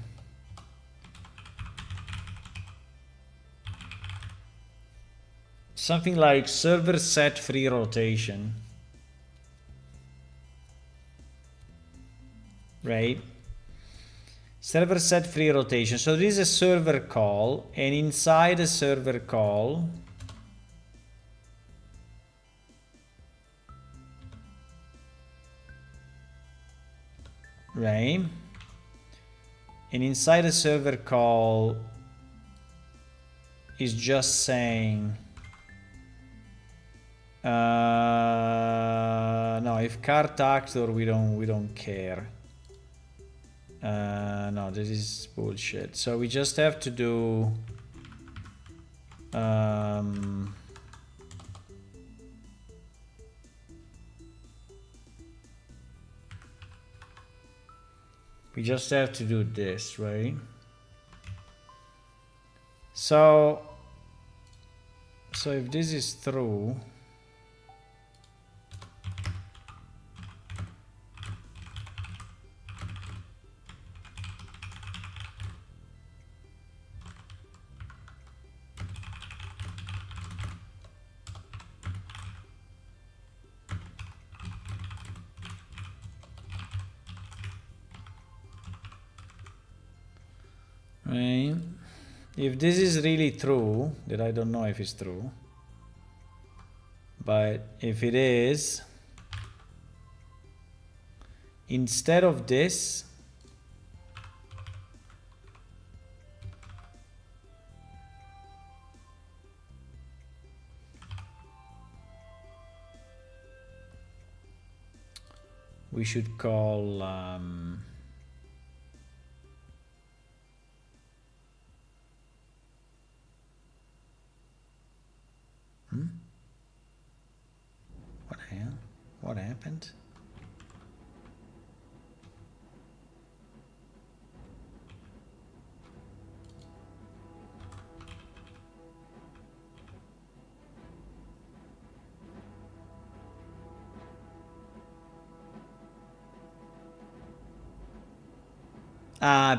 S1: Something like server set free rotation. Right? Server set free rotation. So this is a server call, and inside a server call, right? And inside a server call is just saying, no, if cart actor, we don't care. No, this is bullshit. So we just have to do we just have to do this, right? So if this is true, right? If this is really true, that I don't know if it's true, but if it is, instead of this, we should call what the hell? What happened?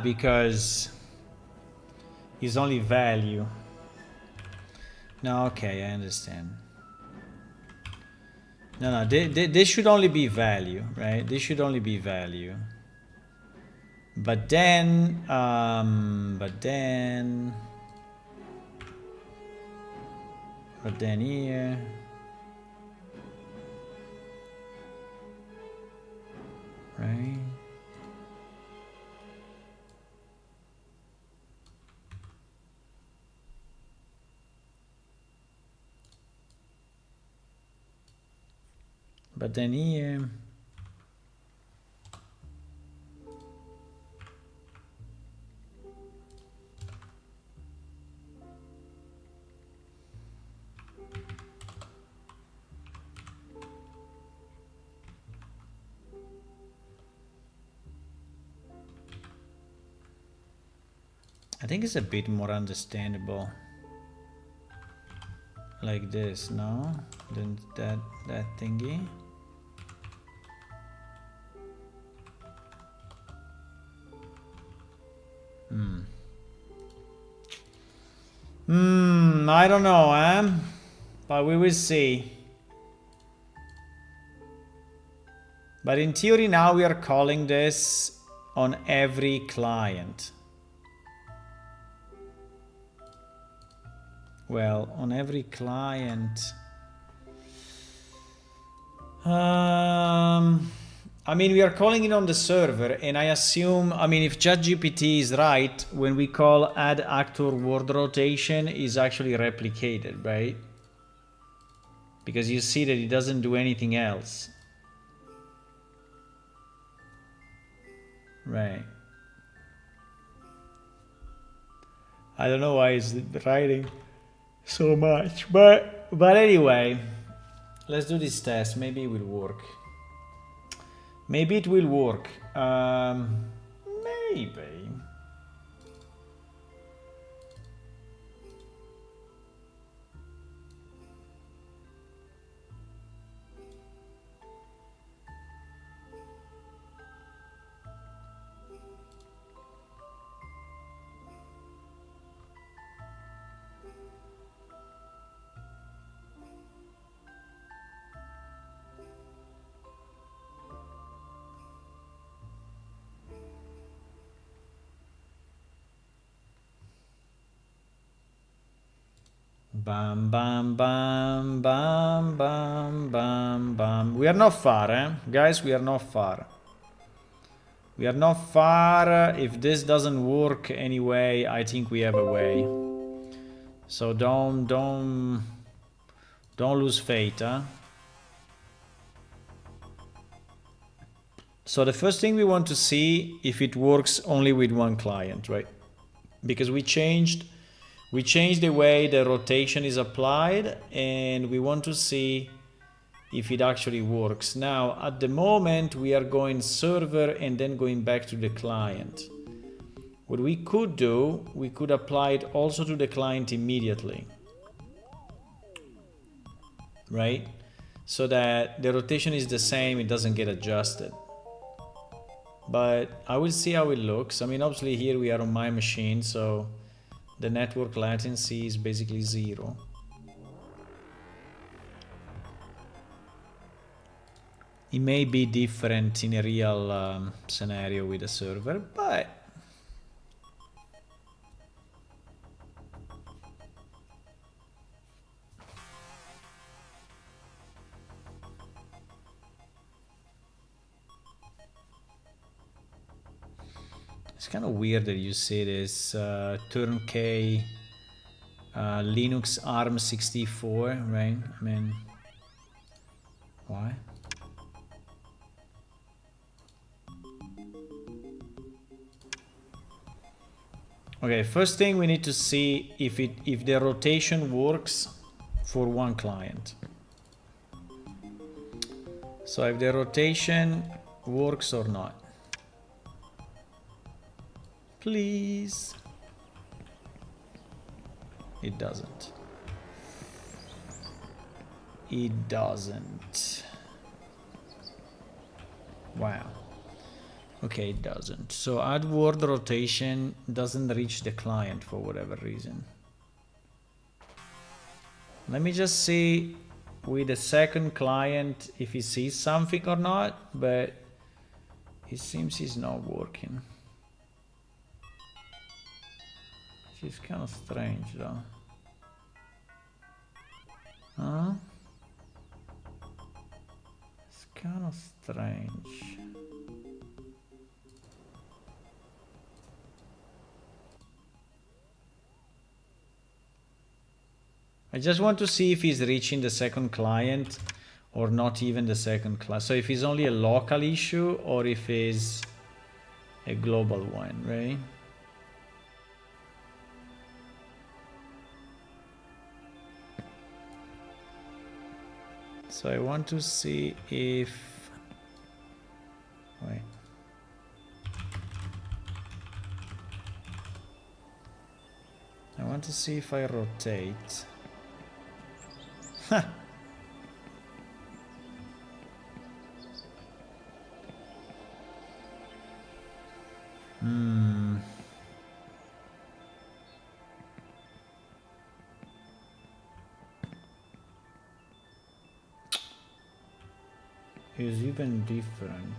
S1: Because it's only value. No, okay, I understand. No, this should only be value, right? This should only be value. But then here, right? But then here, I think it's a bit more understandable like this, no? Than that thingy. I don't know, but we will see. But in theory now we are calling this on every client. Well, on every client. I mean, we are calling it on the server, and I assume, I mean, if ChatGPT is right, when we call add actor word rotation, is actually replicated, right? Because you see that it doesn't do anything else. Right. I don't know why it's writing so much, but anyway, let's do this test. Maybe it will work. Maybe it will work. Maybe. Bam, bam, bam, bam, bam, bam, bam. We are not far, eh? Guys, we are not far. We are not far. If this doesn't work anyway, I think we have a way. So don't lose faith, huh? So the first thing we want to see if it works only with one client, right? Because we changed the way the rotation is applied, and we want to see if it actually works. Now, at the moment, we are going server and then going back to the client. What we could do, we could apply it also to the client immediately, right? So that the rotation is the same, it doesn't get adjusted. But I will see how it looks. I mean, obviously here we are on my machine, so the network latency is basically 0. It may be different in a real scenario with a server, but it's kind of weird that you see this turnkey Linux ARM64, right? I mean, why? Okay, first thing we need to see if the rotation works for one client. So if the rotation works or not. Please. It doesn't. It doesn't. Wow. Okay, it doesn't. So add word rotation doesn't reach the client for whatever reason. Let me just see with the second client if he sees something or not, but it seems it's not working. Which is kind of strange though. Huh? It's kind of strange. I just want to see if he's reaching the second client or not even the second class. So if it's only a local issue or if it's a global one, right? So I want to see if, wait. I want to see if I rotate. Is even different.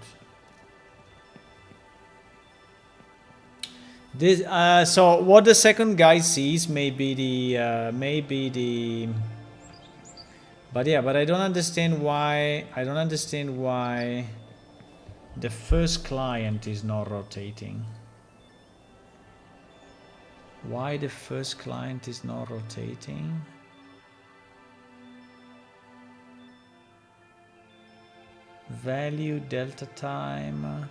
S1: This so what the second guy sees may be the but yeah, but I don't understand why the first client is not rotating. Why the first client is not rotating? Value, delta time,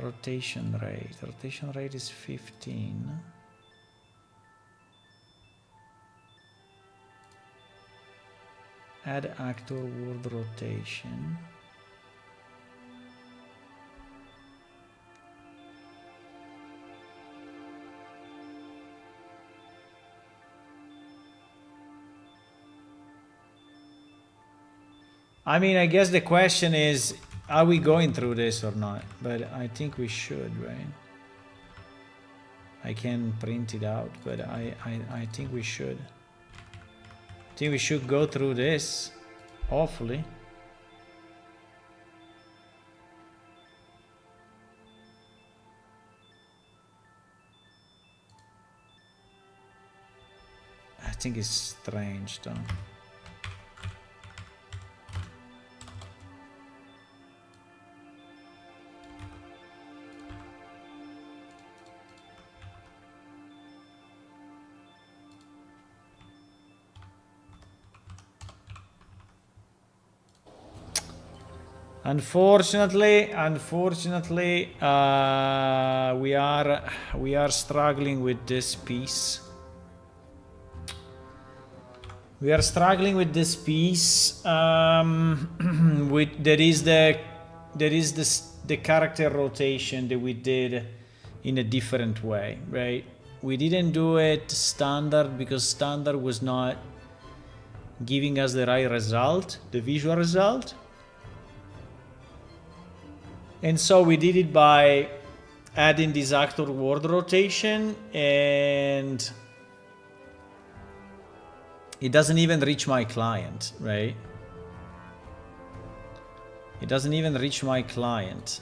S1: rotation rate. Rotation rate is 15. Add actor word rotation. I mean, I guess the question is, are we going through this or not? But I think we should, right? I can print it out, but I think we should. I think we should go through this, hopefully. think it's strange though. Unfortunately, we are struggling with this piece. We are struggling with this piece. There is the character rotation that we did in a different way, right? We didn't do it standard because standard was not giving us the right result, the visual result. And so we did it by adding this actor word rotation, and it doesn't even reach my client, right? It doesn't even reach my client.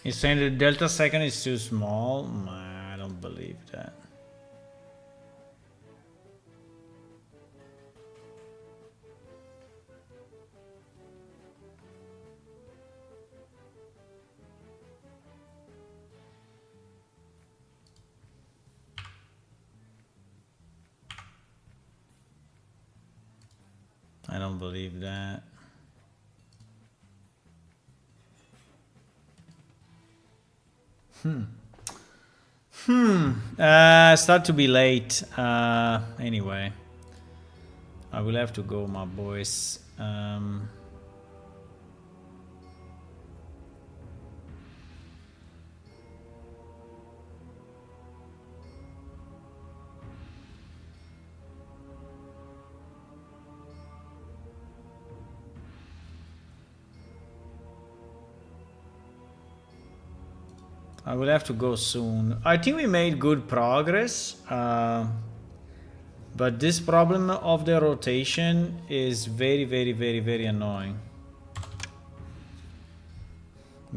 S1: He's saying the delta second is too small. Nah, I don't believe that. I don't believe that. Start to be late. Anyway, I will have to go, my boys. I will have to go soon. I think we made good progress, but this problem of the rotation is very, very, very, very annoying.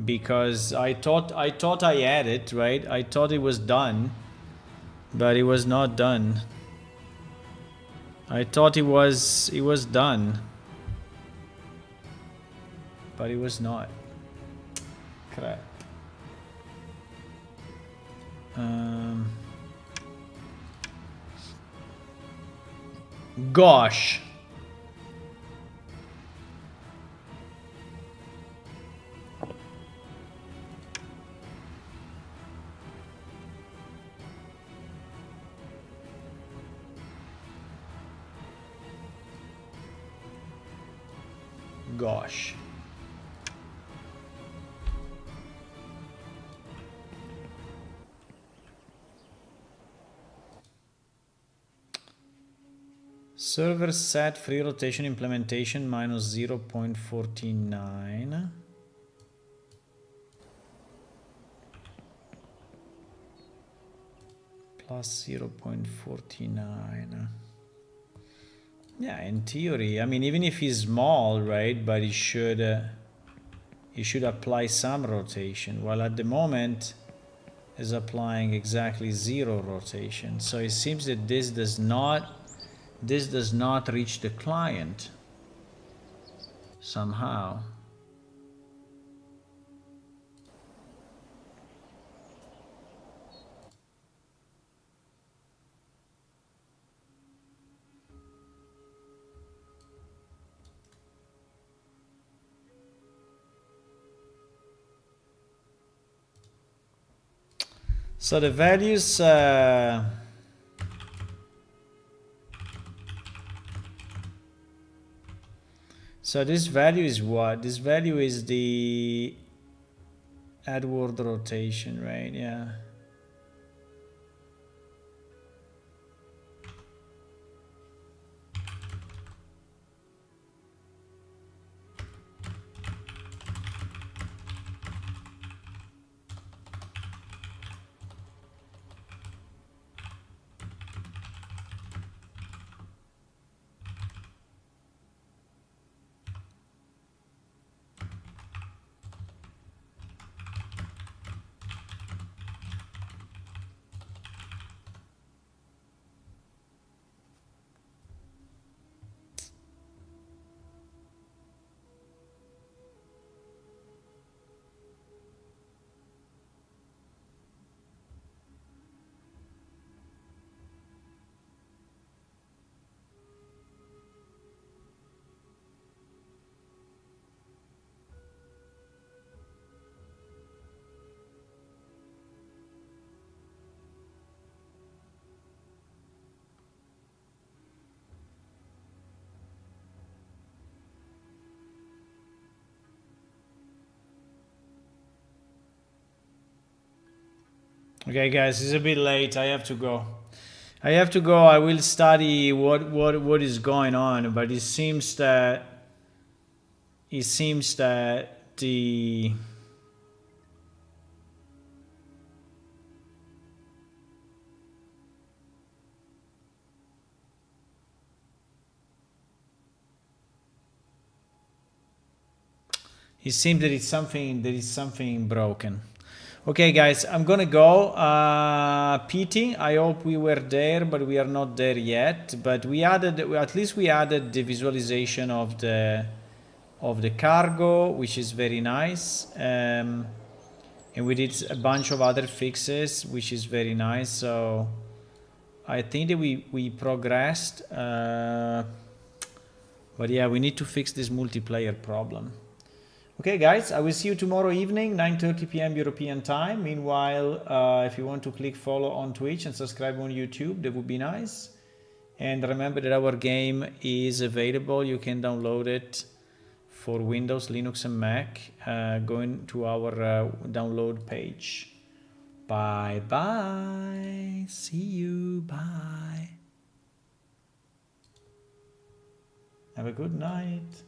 S1: because I thought I had it, right? I thought it was done, but it was not done. I thought it was done, but it was not. Crap. Gosh. Gosh. Server set free rotation implementation minus 0.49. Plus 0.49. Yeah, in theory, I mean, even if he's small, right? But he should apply some rotation. While at the moment is applying exactly 0 rotation. So it seems that this does not reach the client somehow. So the values, so this value is what? This value is the Edward rotation, right? Yeah. Okay, guys, it's a bit late. I have to go. I will study what is going on, but it seems that the there is something broken. Okay, guys, I'm gonna go. PT, I hope we were there, but we are not there yet. But at least we added the visualization of the cargo, which is very nice. And we did a bunch of other fixes, which is very nice. So I think that we progressed. But yeah, we need to fix this multiplayer problem. Okay, guys, I will see you tomorrow evening, 9:30 p.m. European time. Meanwhile, if you want to click follow on Twitch and subscribe on YouTube, that would be nice. And remember that our game is available. You can download it for Windows, Linux, and Mac, going to our download page. Bye-bye. See you. Bye. Have a good night.